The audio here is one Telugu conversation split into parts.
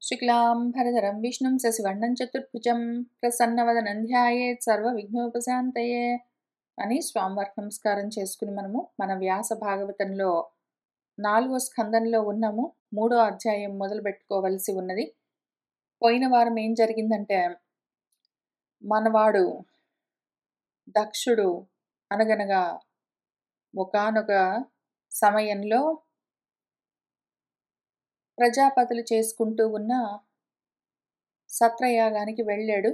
శుక్లాంబరధరం విష్ణుం శశివర్ణం చతుర్భుజం ప్రసన్నవదనం ధ్యాయేత్ సర్వవిఘ్నోపశాంతయే అని స్వామివారికి నమస్కారం చేసుకుని మనము మన వ్యాస భాగవతంలో 4వ స్కందంలో ఉన్నాము. 3వ అధ్యాయం మొదలు పెట్టుకోవలసి ఉన్నది. పోయిన వారం ఏం జరిగిందంటే, మనవాడు దక్షుడు అనగనగా ఒకానొక సమయంలో ప్రజాపతులు చేసుకుంటూ ఉన్న సత్రయాగానికి వెళ్ళాడు.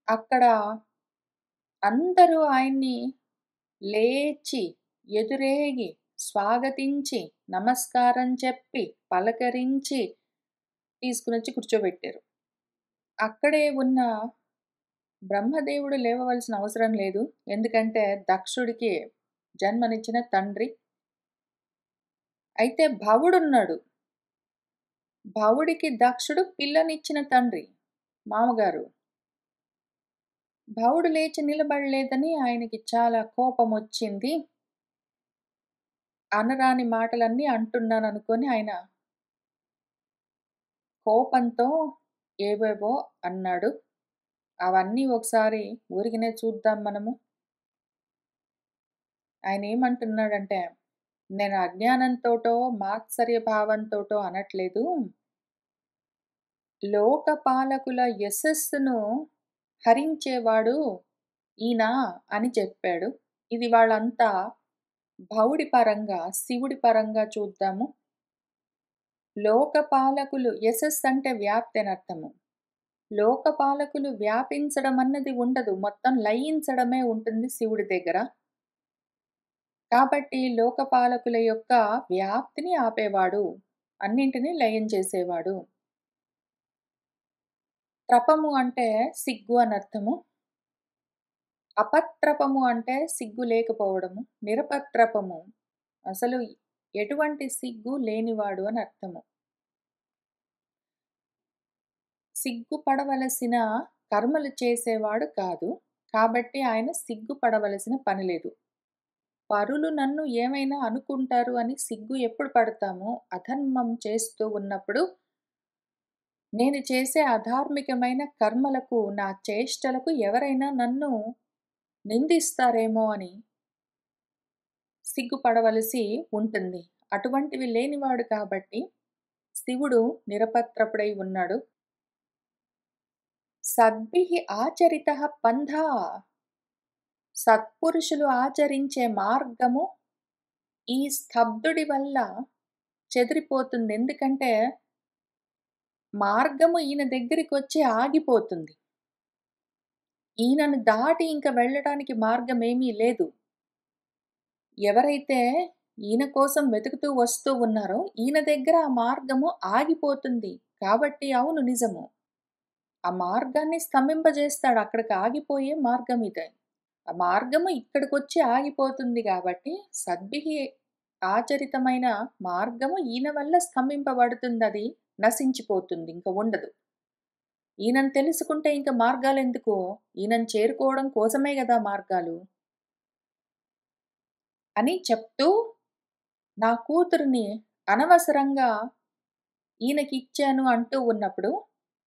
అక్కడ అందరూ ఆయన్ని లేచి ఎదురేగి స్వాగతించి నమస్కారం చెప్పి పలకరించి తీసుకునొచ్చి కూర్చోబెట్టారు. అక్కడే ఉన్న బ్రహ్మదేవుడు లేవవలసిన అవసరం లేదు. ఎందుకంటే దక్షుడికి జన్మనిచ్చిన తండ్రి. అయితే భవుడున్నాడు. భవుడికి దక్షుడు పిల్లనిచ్చిన తండ్రి, మామగారు. భవుడు లేచి నిలబడలేదని ఆయనకి చాలా కోపం వచ్చింది. అనరాని మాటలన్నీ అంటున్నాననుకొని ఆయన కోపంతో ఏవేవో అన్నాడు. అవన్నీ ఒకసారి ఊరికనే చూద్దాం మనము. ఆయన ఏమంటున్నాడంటే, నేను అజ్ఞానంతోటో మాత్సర్య భావంతోటో అనట్లేదు. లోకపాలకుల యశస్సును హరించేవాడు ఈయన అని చెప్పాడు. ఇది వాళ్ళంతా భవుడి పరంగా, శివుడి పరంగా చూద్దాము. లోకపాలకులు, యశస్సు అంటే వ్యాప్తి అని అర్థము. లోకపాలకులు వ్యాపించడం అన్నది ఉండదు, మొత్తం లయించడమే ఉంటుంది శివుడి దగ్గర. కాబట్టి లోకపాలకుల యొక్క వ్యాప్తిని ఆపేవాడు, అన్నింటినీ లయం చేసేవాడు. త్రపము అంటే సిగ్గు అని అర్థము. అపత్రపము అంటే సిగ్గు లేకపోవడము. నిరపత్రపము అసలు ఎటువంటి సిగ్గు లేనివాడు అని అర్థము. సిగ్గుపడవలసిన కర్మలు చేసేవాడు కాదు. కాబట్టి ఆయన సిగ్గుపడవలసిన పని లేదు. పరులు నన్ను ఏమైనా అనుకుంటారు అని సిగ్గు ఎప్పుడు పడతామో, అధర్మం చేస్తూ ఉన్నప్పుడు, నేను చేసే అధార్మికమైన కర్మలకు, నా చేష్టలకు ఎవరైనా నన్ను నిందిస్తారేమో అని సిగ్గుపడవలసి ఉంటుంది. అటువంటివి లేనివాడు కాబట్టి శివుడు నిరపత్రపుడై ఉన్నాడు. సద్భిః ఆచరితః పంథా, సత్పురుషులు ఆచరించే మార్గము ఈ స్తబ్దుడి వల్ల చెదిరిపోతుంది. ఎందుకంటే మార్గము ఈయన దగ్గరికి వచ్చి ఆగిపోతుంది. ఈయనను దాటి ఇంక వెళ్ళటానికి మార్గం ఏమీ లేదు. ఎవరైతే ఈయన కోసం వెతుకుతూ వస్తూ ఉన్నారో ఈయన దగ్గర ఆ మార్గము ఆగిపోతుంది. కాబట్టి అవును, నిజము. ఆ మార్గాన్ని స్తంభింపజేస్తాడు. అక్కడికి ఆగిపోయే మార్గం ఇదే. ఆ మార్గము ఇక్కడికొచ్చి ఆగిపోతుంది కాబట్టి సద్భిః ఆచరితమైన మార్గము ఈయన వల్ల స్తంభింపబడుతుంది. అది నశించిపోతుంది, ఇంక ఉండదు. ఈయనను తెలుసుకుంటే ఇంక మార్గాలు ఎందుకు? ఈయనను చేరుకోవడం కోసమే కదా మార్గాలు అని చెప్తూ, నా కూతురిని అనవసరంగా ఈయనకి ఇచ్చాను అంటూ ఉన్నప్పుడు,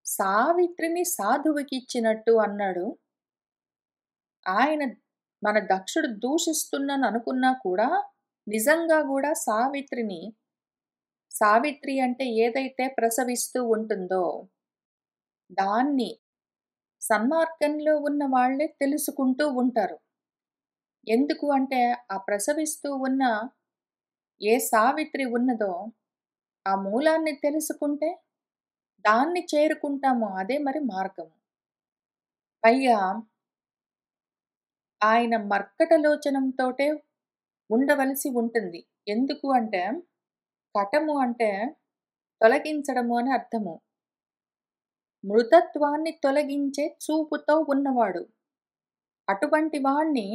సావిత్రిని సాధువుకి ఇచ్చినట్టు అన్నాడు. ఆయన మన దక్షుడు దూషిస్తున్నాను అనుకున్నా కూడా నిజంగా కూడా సావిత్రి అంటే ఏదైతే ప్రసవిస్తూ ఉంటుందో దాన్ని సన్మార్గంలో ఉన్న వాళ్ళే తెలుసుకుంటూ ఉంటారు. ఎందుకు అంటే ఆ ప్రసవిస్తూ ఉన్న ఏ సావిత్రి ఉన్నదో ఆ మూలాన్ని తెలుసుకుంటే దాన్ని చేరుకుంటాము. అదే మరి మార్గము. పైగా ఆయన మర్కటలోచనంతోటే ఉండవలసి ఉంటుంది. ఎందుకు అంటే కటము అంటే తొలగించడము అని అర్థము. మృతత్వాన్ని తొలగించే చూపుతో ఉన్నవాడు. అటువంటి వాణ్ణి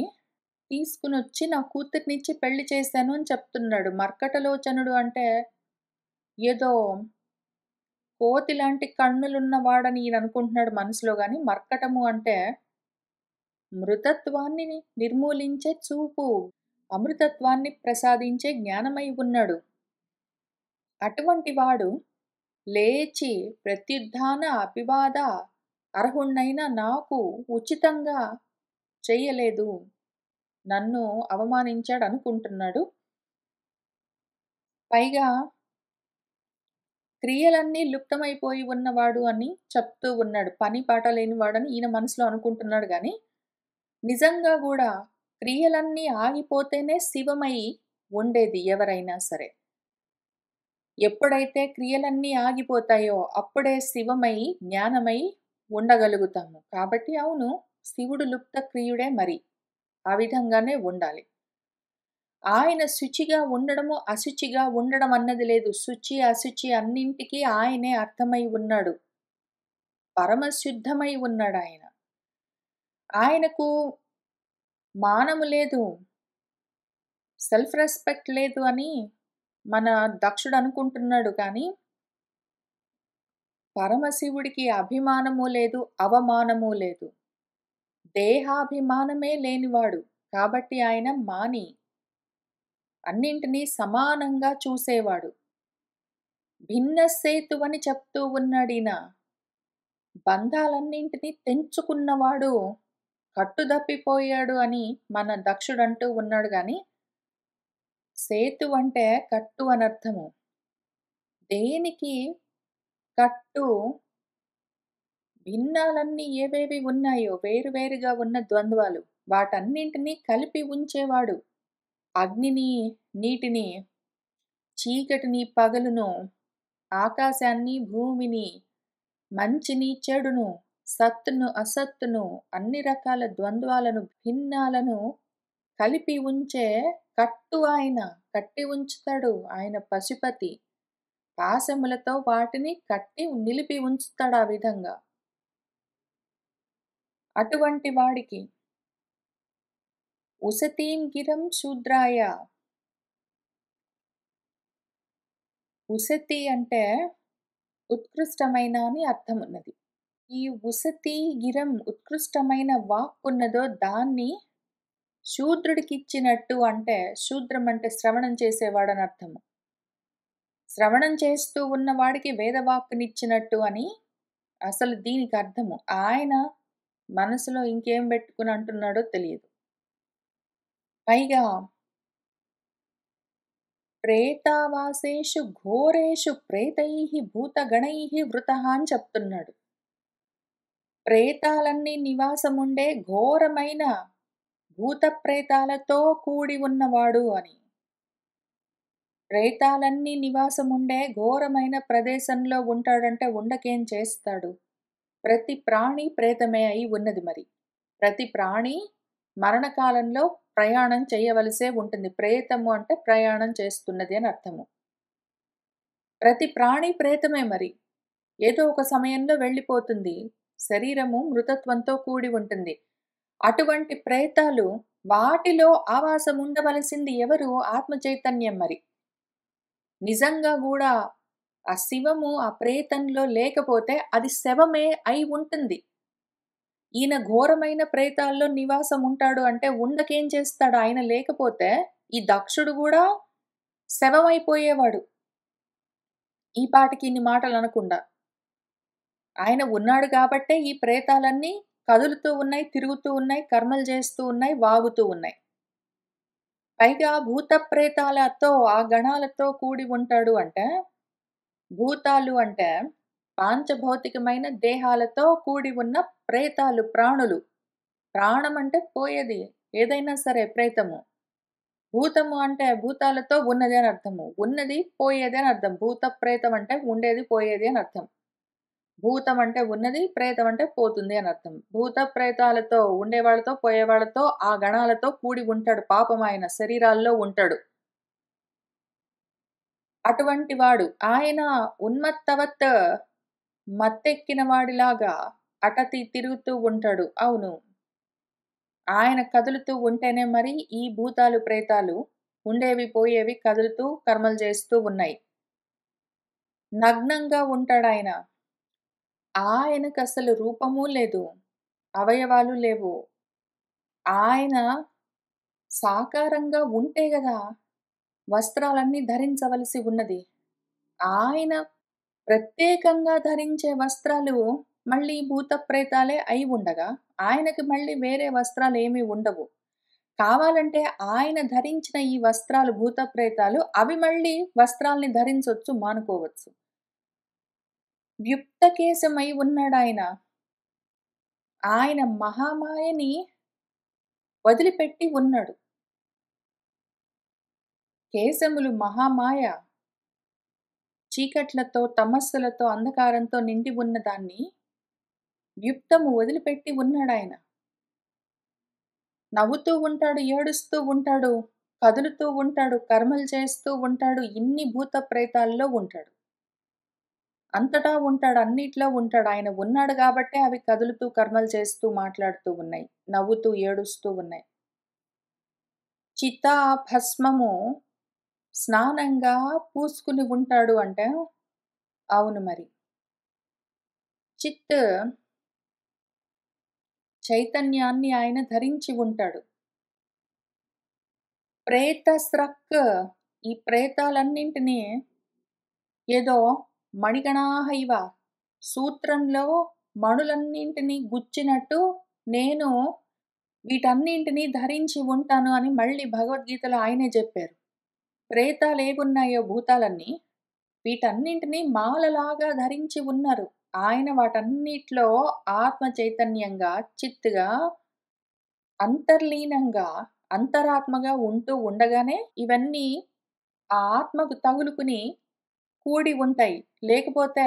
తీసుకునొచ్చి నా కూతుర్నిచ్చి పెళ్లి చేశాను అని చెప్తున్నాడు. మర్కటలోచనుడు అంటే ఏదో కోతి లాంటి కన్నులున్నవాడని ఈయన అనుకుంటున్నాడు మనసులో గాని, మర్కటము అంటే మృతత్వాన్ని నిర్మూలించే చూపు, అమృతత్వాన్ని ప్రసాదించే జ్ఞానమై ఉన్నాడు. అటువంటి వాడు లేచి ప్రత్యుత్థాన అపివాద అర్హుణ్ణైన నాకు ఉచితంగా చెయ్యలేదు. నన్ను అవమానించాడనుకుంటున్నాడు. పైగా క్రియలన్నీ లుప్తమైపోయి ఉన్నవాడు అని చెప్తూ ఉన్నాడు. పని పాట లేనివాడని ఈయన మనసులో అనుకుంటున్నాడు గానీ, నిజంగా గూడా క్రియలన్నీ ఆగిపోతేనే శివమై ఉండేది ఎవరైనా సరే. ఎప్పుడైతే క్రియలన్నీ ఆగిపోతాయో అప్పుడే శివమై, జ్ఞానమై ఉండగలుగుతాము. కాబట్టి అవును, శివుడు లుప్త క్రియుడే మరి. ఆ విధంగానే ఉండాలి. ఆయన శుచిగా ఉండడము, అశుచిగా ఉండడం అన్నది లేదు. శుచి, అశుచి అన్నింటికి ఆయనే అర్థమై ఉన్నాడు. పరమశుద్ధమై ఉన్నాడాయన. ఆయనకు మానము లేదు. సెల్ఫ్ రెస్పెక్ట్ లేదు అని మన దక్షుడు అనుకుంటున్నాడు కానీ, పరమశివుడికి అభిమానము లేదు, అవమానము లేదు. దేహాభిమానమే లేనివాడు. కాబట్టి ఆయన మాని. అన్నింటినీ సమానంగా చూసేవాడు. భిన్న సేతువని చెప్తూ ఉన్నాడీన. బంధాలన్నింటినీ తెంచుకున్నవాడు కట్టుదప్పిపోయాడు అని మన దక్షుడంటూ ఉన్నాడు గాని, సేతు అంటే కట్టు అనర్థము. దేనికి కట్టు? భిన్నాలన్నీ ఏవేవి ఉన్నాయో వేరువేరుగా ఉన్న ద్వంద్వాలు వాటన్నింటినీ కలిపి ఉంచేవాడు. అగ్నిని, నీటిని, చీకటిని, పగలును, ఆకాశాన్ని, భూమిని, మంచిని, చెడును, సత్తును, అసత్తును, అన్ని రకాల ద్వంద్వాలను, భిన్నాలను కలిపి ఉంచే కట్టు ఆయన. కట్టి ఉంచుతాడు. ఆయన పశుపతి. పాశములతో వాటిని కట్టి నిలిపి ఉంచుతాడు ఆ విధంగా. అటువంటి వాడికి ఉసతీం గిరం శూద్రాయ. ఉసతి అంటే ఉత్కృష్టమైన అని అర్థమున్నది. ఈ ఉసతి గిరం ఉత్కృష్టమైన వాక్కున్నదో దాన్ని శూద్రుడికిచ్చినట్టు అంటే, శూద్రం అంటే శ్రవణం చేసేవాడని అర్థము. శ్రవణం చేస్తూ ఉన్నవాడికి వేదవాక్కునిచ్చినట్టు అని అసలు దీనికి అర్థము. ఆయన మనసులో ఇంకేం పెట్టుకుని అంటున్నాడో తెలియదు. పైగా ప్రేతావాసేషు ఘోరేషు ప్రేతైః భూతగణైః వృతః అని చెప్తున్నాడు. ప్రేతాలన్నీ నివాసముండే ఘోరమైన భూత ప్రేతాలతో కూడి ఉన్నవాడు అని. ప్రేతాలన్నీ నివాసముండే ఘోరమైన ప్రదేశంలో ఉంటాడంటే ఉండకేం చేస్తాడు? ప్రతి ప్రాణి ప్రేతమే అయి ఉన్నది మరి. ప్రతి ప్రాణి మరణకాలంలో ప్రయాణం చేయవలసే ఉంటుంది. ప్రేతము అంటే ప్రయాణం చేస్తున్నది అని అర్థము. ప్రతి ప్రాణి ప్రేతమే మరి. ఏదో ఒక సమయంలో వెళ్ళిపోతుంది. శరీరము మృతత్వంతో కూడి ఉంటుంది. అటువంటి ప్రేతాలు వాటిలో ఆవాసం ఉండవలసింది ఎవరు? ఆత్మ చైతన్యం మరి. నిజంగా గూడా ఆ శివము ఆ ప్రేతంలో లేకపోతే అది శవమే అయి ఉంటుంది. ఈయన ఘోరమైన ప్రేతాల్లో నివాసం ఉంటాడు అంటే ఉండకేం చేస్తాడు? ఆయన లేకపోతే ఈ దక్షుడు గూడా శవమైపోయేవాడు. ఈ పాటికి ఇన్ని మాటలనకుండా. ఆయన ఉన్నాడు కాబట్టే ఈ ప్రేతాలన్నీ కదులుతూ ఉన్నాయి, తిరుగుతూ ఉన్నాయి, కర్మలు చేస్తూ ఉన్నాయి, వాగుతూ ఉన్నాయి. పైగా భూత ప్రేతాలతో ఆ గణాలతో కూడి ఉంటాడు అంటే, భూతాలు అంటే పాంచభౌతికమైన దేహాలతో కూడి ఉన్న ప్రేతాలు, ప్రాణులు. ప్రాణం అంటే పోయేది. ఏదైనా సరే ప్రేతము. భూతము అంటే భూతాలతో ఉన్నది అని అర్థము. ఉన్నది, పోయేది అని అర్థం. భూత ప్రేతం అంటే ఉండేది, పోయేది అని అర్థం. భూతం అంటే ఉన్నది, ప్రేతం అంటే పోతుంది అని అర్థం. భూత ప్రేతాలతో ఉండేవాళ్ళతో, పోయేవాళ్ళతో, ఆ గణాలతో కూడి ఉంటాడు. పాపం ఆయన శరీరాల్లో ఉంటాడు. అటువంటి వాడు. ఆయన ఉన్మత్తవత్ మత్తెక్కిన వాడిలాగా అటతి తిరుగుతూ ఉంటాడు. అవును. ఆయన కదులుతూ ఉంటేనే మరి ఈ భూతాలు, ప్రేతాలు ఉండేవి, పోయేవి కదులుతూ కర్మలు చేస్తూ ఉన్నాయి. నగ్నంగా ఉంటాడాయన. ఆయనకసలు రూపము లేదు. అవయవాలు లేవు. ఆయన సాకారంగా ఉంటే గదా వస్త్రాలన్నీ ధరించవలసి ఉన్నది. ఆయన ప్రత్యేకంగా ధరించే వస్త్రాలు మళ్ళీ భూత ప్రేతాలే అయి ఉండగా, ఆయనకి మళ్ళీ వేరే వస్త్రాలేమీ ఉండవు. కావాలంటే ఆయన ధరించిన ఈ వస్త్రాలు భూత ప్రేతాలు అవి మళ్ళీ వస్త్రాల్ని ధరించొచ్చు, మానుకోవచ్చు. వ్యుక్తకేశమై ఉన్నాడాయన. ఆయన మహామాయని వదిలిపెట్టి ఉన్నాడు. కేశములు మహామాయ. చీకట్లతో, తమస్సులతో, అంధకారంతో నిండి ఉన్నదాన్ని వ్యుక్తము వదిలిపెట్టి ఉన్నాడాయన. నవ్వుతూ ఉంటాడు, ఏడుస్తూ ఉంటాడు, కదులుతూ ఉంటాడు, కర్మలు చేస్తూ ఉంటాడు. ఇన్ని భూత ప్రేతాల్లో ఉంటాడు. అంతటా ఉంటాడు, అన్నిట్లో ఉంటాడు. ఆయన ఉన్నాడు గాబట్టే అవి కదులుతూ, కర్మలు చేస్తూ, మాట్లాడుతూ ఉన్నాయి. నవ్వుతూ, ఏడుస్తూ ఉన్నాయి. చితా భస్మము స్నానంగా పూసుకుని ఉంటాడు అంటే, అవును మరి. చిత్ చైతన్యాన్ని ఆయన ధరించి ఉంటాడు. ప్రేతస్రక్ ఈ ప్రేతాలన్నింటినీ ఏదో మణిగణాహైవ సూత్రంలో మణులన్నింటినీ గుచ్చినట్టు నేను వీటన్నింటినీ ధరించి ఉంటాను అని మళ్ళీ భగవద్గీతలో ఆయనే చెప్పారు. ప్రేతాలేవున్నాయో భూతాలన్నీ వీటన్నింటినీ మాలలాగా ధరించి ఉన్నారు. ఆయన వాటన్నిట్లో ఆత్మ చైతన్యంగా, చిత్తుగా, అంతర్లీనంగా, అంతరాత్మగా ఉంటూ ఉండగానే ఇవన్నీ ఆ ఆత్మకు తగులుకుని కూడి ఉంటాయి. లేకపోతే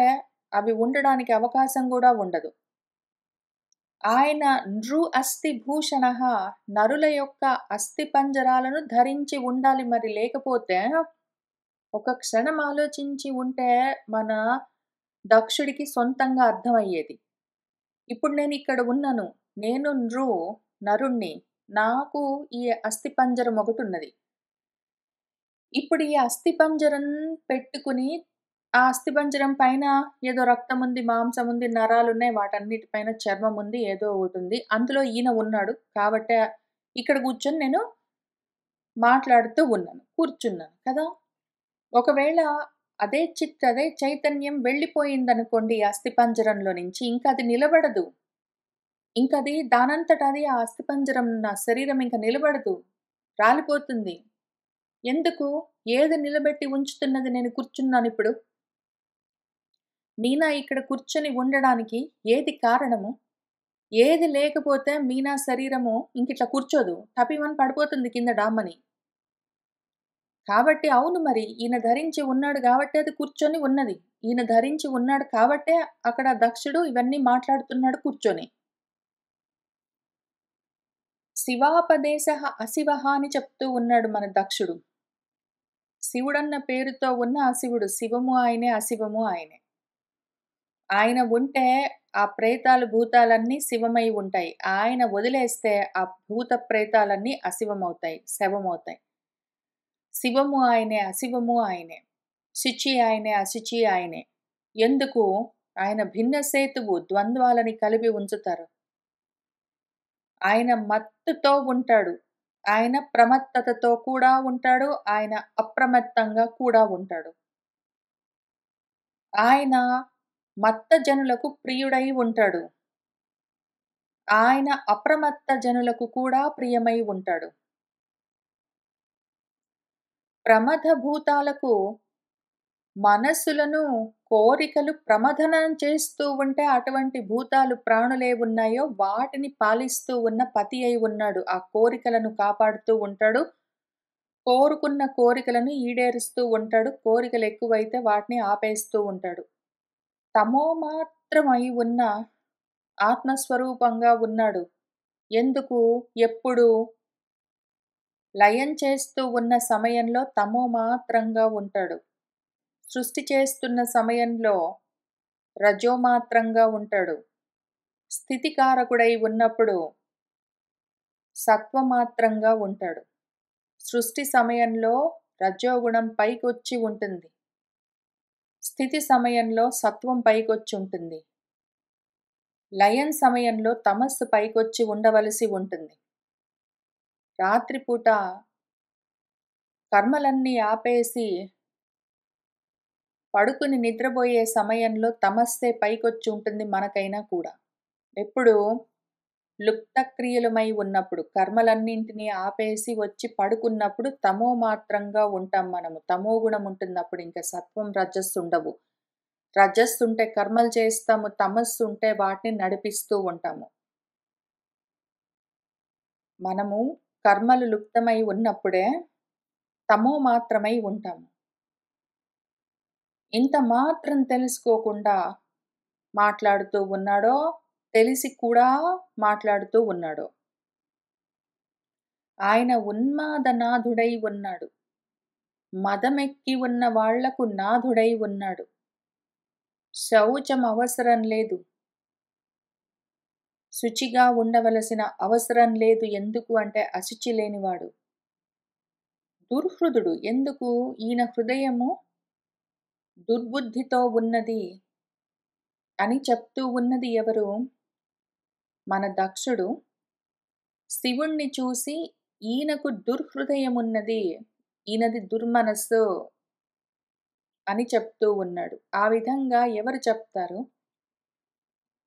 అవి ఉండడానికి అవకాశం గూడా ఉండదు. ఆయన నృ అస్థి భూషణః నరుల యొక్క అస్థి పంజరాలను ధరించి ఉండాలి మరి. లేకపోతే ఒక క్షణం ఆలోచించి ఉంటే మన దక్షుడికి సొంతంగా అర్థమయ్యేది. ఇప్పుడు నేనిక్కడ ఉన్నాను. నేను నరుణ్ణి. నాకు ఈ అస్థిపంజరం ఒకటున్నది. ఇప్పుడు ఈ అస్థిపంజరం పెట్టుకుని, ఆ అస్థిపంజరం పైన ఏదో రక్తముంది, మాంసముంది, నరాలున్నాయి. వాటన్నిటి పైన చర్మముంది, ఏదో ఒకటుంది. అందులో ఈయన ఉన్నాడు. కాబట్టే ఇక్కడ కూర్చొని నేను మాట్లాడుతూ ఉన్నాను. కూర్చున్నాను కదా! ఒకవేళ అదే చైతన్యం వెళ్ళిపోయిందనుకోండి ఈ అస్థిపంజరంలో నుంచి, ఇంకది నిలబడదు. ఇంకది దానంతట అది ఆ అస్థిపంజరం నా శరీరం ఇంక నిలబడదు. రాలిపోతుంది. ఎందుకు? ఏది నిలబెట్టి ఉంచుతున్నది నేను కూర్చున్నానిప్పుడు? మీనా ఇక్కడ కూర్చొని ఉండడానికి ఏది కారణము? ఏది లేకపోతే మీనా శరీరము ఇంకిట్లా కూర్చోదు. టపీమని పడిపోతుంది కింద డామ్మని. కాబట్టి అవును మరి. ఈయన ధరించి ఉన్నాడు గాబట్టే అది కూర్చొని ఉన్నది. ఈయన ధరించి ఉన్నాడు కాబట్టే అక్కడ దక్షుడు ఇవన్నీ మాట్లాడుతున్నాడు కూర్చొని. శివాపదేశః అశివః అని చెప్తూ ఉన్నాడు మన దక్షుడు. శివుడన్న పేరుతో ఉన్న అశివుడు. శివము ఆయనే, అశివము ఆయనే. ఆయన ఉంటే ఆ ప్రేతాలు, భూతాలన్నీ శివమై ఉంటాయి. ఆయన వదిలేస్తే ఆ భూత ప్రేతాలన్నీ అశివమవుతాయి, శవమవుతాయి. శివము ఆయనే, అశివము ఆయనే. శుచి ఆయనే, అశుచి ఆయనే. ఎందుకు? ఆయన భిన్న సేతువు ద్వంద్వాలని కలిపి ఉంచుతారు. ఆయన మత్తుతో ఉంటాడు. ఆయన ప్రమత్తతతో కూడా ఉంటాడు. ఆయన అప్రమత్తంగా కూడా ఉంటాడు. ఆయన మత్త జనులకు ప్రియుడై ఉంటాడు. ఆయన అప్రమత్త జనులకు కూడా ప్రియమై ఉంటాడు. ప్రమథ భూతాలకు మనస్సులను, కోరికలు ప్రమథనం చేస్తూ ఉంటే అటువంటి భూతాలు ప్రాణులేవున్నాయో వాటిని పాలిస్తూ ఉన్న పతి అయి ఉన్నాడు. ఆ కోరికలను కాపాడుతూ ఉంటాడు. కోరుకున్న కోరికలను ఈడేరుస్తూ ఉంటాడు. కోరికలెక్కువైతే వాటిని ఆపేస్తూ ఉంటాడు. తమో మాత్రమై ఉన్న ఆత్మస్వరూపంగా ఉన్నాడు. ఎందుకు? ఎప్పుడు? లయం చేస్తూ ఉన్న సమయంలో తమో మాత్రంగా ఉంటాడు. సృష్టి చేస్తున్న సమయంలో రజోమాత్రంగా ఉంటాడు. స్థితికారకుడై ఉన్నప్పుడు సత్వమాత్రంగా ఉంటాడు. సృష్టి సమయంలో రజోగుణం పైకొచ్చి ఉంటుంది. స్థితి సమయంలో సత్వం పైకొచ్చి ఉంటుంది. లయం సమయంలో తమస్సు పైకొచ్చి ఉండవలసి ఉంటుంది. రాత్రిపూట కర్మలన్నీ ఆపేసి పడుకుని నిద్రబోయే సమయంలో తమస్సే పైకొచ్చి ఉంటుంది మనకైనా కూడా. ఎప్పుడు లుప్తక్రియలమై ఉన్నప్పుడు, కర్మలన్నింటినీ ఆపేసి వచ్చి పడుకున్నప్పుడు తమో మాత్రంగా ఉంటాం మనము. తమో గుణం ఉంటున్నప్పుడు ఇంక సత్వం, రజస్సుండవు. రజస్సుంటే కర్మలు చేస్తాము, తమస్సుంటే వాటిని నడిపిస్తూ ఉంటాము. మనము కర్మలు లుప్తమై ఉన్నప్పుడే తమో మాత్రమై ఉంటాము. ఇంత మాత్రం తెలుసుకోకుండా మాట్లాడుతూ ఉన్నాడో, తెలిసి కూడా మాట్లాడుతూ ఉన్నాడో. ఆయన ఉన్మాదనాథుడై ఉన్నాడు. మదమెక్కి ఉన్న వాళ్లకు నాథుడై ఉన్నాడు. శౌచం అవసరం లేదు. శుచిగా ఉండవలసిన అవసరం లేదు. ఎందుకు అంటే అశుచి లేనివాడు. దుర్హృదుడు. ఎందుకు? ఈయన హృదయము దుర్బుద్ధితో ఉన్నది అని చెప్తూ ఉన్నది ఎవరు? మన దక్షుడు శివుణ్ణి చూసి ఈయనకు దుర్హృదయమున్నది, ఈయనది దుర్మనస్సు అని చెప్తూ ఉన్నాడు. ఆ విధంగా ఎవరు చెప్తారు?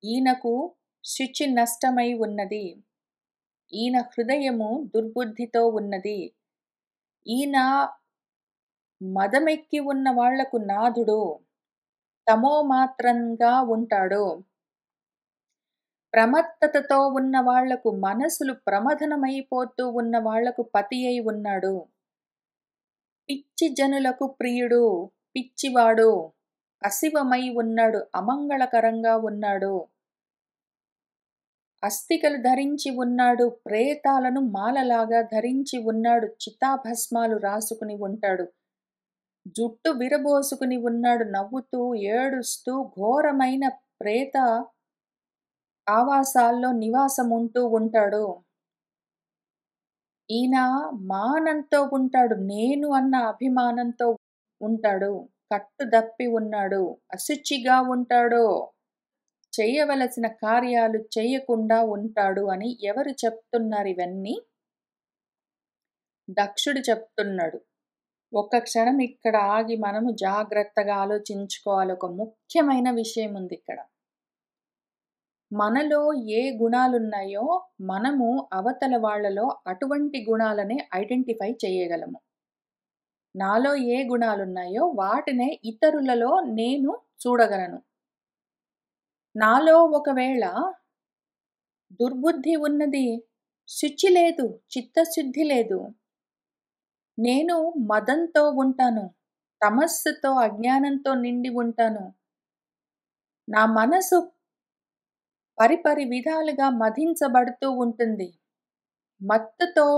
ఈయనకు శుచి నష్టమై ఉన్నది, ఈయన హృదయము దుర్బుద్ధితో ఉన్నది, ఈయన మదమెక్కి ఉన్న వాళ్లకు నాథుడు, తమో మాత్రంగా ఉంటాడు. ప్రమత్తతతో ఉన్న వాళ్లకు, మనసులు ప్రమథనమైపోతూ ఉన్న వాళ్లకు పతి అయి ఉన్నాడు. పిచ్చి జనులకు ప్రియుడు, పిచ్చివాడు, అశివమై ఉన్నాడు, అమంగళకరంగా ఉన్నాడు. అస్థికలు ధరించి ఉన్నాడు, ప్రేతాలను మాలలాగా ధరించి ఉన్నాడు, చితాభస్మాలు రాసుకుని ఉంటాడు, జుట్టు విరబోసుకుని ఉన్నాడు, నవ్వుతూ ఏడుస్తూ ఘోరమైన ప్రేత ఆవాసాల్లో నివాసముంటూ ఉంటాడు. ఈయన మానంతో ఉంటాడు, నేను అన్న అభిమానంతో ఉంటాడు, కట్టుదప్పి ఉన్నాడు, అశుచిగా ఉంటాడు, చేయవలసిన కార్యాలు చేయకుండా ఉంటాడు అని ఎవరు చెప్తున్నారు ఇవన్నీ? దక్షుడు చెప్తున్నాడు. ఒక్క క్షణం ఇక్కడ ఆగి మనము జాగ్రత్తగా ఆలోచించుకోవాలి. ఒక ముఖ్యమైన విషయం ఉంది ఇక్కడ. మనలో ఏ గుణాలున్నాయో మనము అవతల వాళ్ళలో అటువంటి గుణాలనే ఐడెంటిఫై చేయగలము. నాలో ఏ గుణాలున్నాయో వాటినే ఇతరులలో నేను చూడగలను. నాలో ఒకవేళ దుర్బుద్ధి ఉన్నది, శుచి లేదు, చిత్తశుద్ధి లేదు, నేను మదంతో ఉంటాను, తమస్సుతో అజ్ఞానంతో నిండి ఉంటాను, నా మనసు పరిపరి విధాలుగా మధించబడుతూ ఉంటుంది, మత్తుతో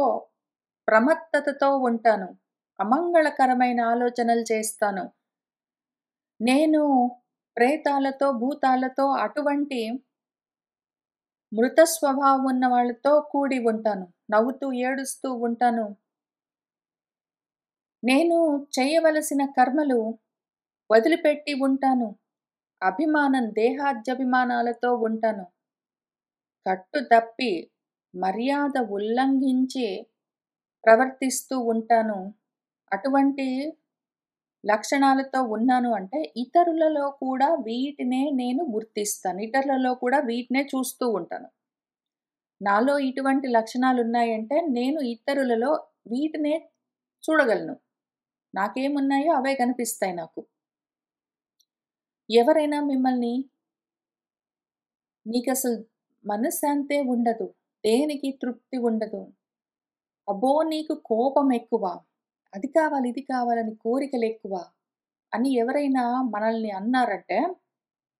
ప్రమత్తతతో ఉంటాను, అమంగళకరమైన ఆలోచనలు చేస్తాను, నేను ప్రేతాలతో భూతాలతో అటువంటి మృత స్వభావం ఉన్న వాళ్ళతో కూడి ఉంటాను, నవ్వుతూ ఏడుస్తూ ఉంటాను, నేను చేయవలసిన కర్మలు వదిలిపెట్టి ఉంటాను, అభిమానం దేహాద్యభిమానాలతో ఉంటాను, కట్టు తప్పి మర్యాద ఉల్లంఘించి ప్రవర్తిస్తూ ఉంటాను, అటువంటి లక్షణాలతో ఉన్నాను అంటే ఇతరులలో కూడా వీటినే నేను గుర్తిస్తాను, ఇతరులలో కూడా వీటినే చూస్తూ ఉంటాను. నాలో ఇటువంటి లక్షణాలు ఉన్నాయంటే నేను ఇతరులలో వీటినే చూడగలను. నాకేమున్నాయో అవే కనిపిస్తాయి నాకు. ఎవరైనా మిమ్మల్ని నీకసలు మనశ్శాంతే ఉండదు, దేనికి తృప్తి ఉండదు, అబ్బో నీకు కోపం ఎక్కువ, అది కావాలి ఇది కావాలని కోరికలు ఎక్కువ అని ఎవరైనా మనల్ని అన్నారంటే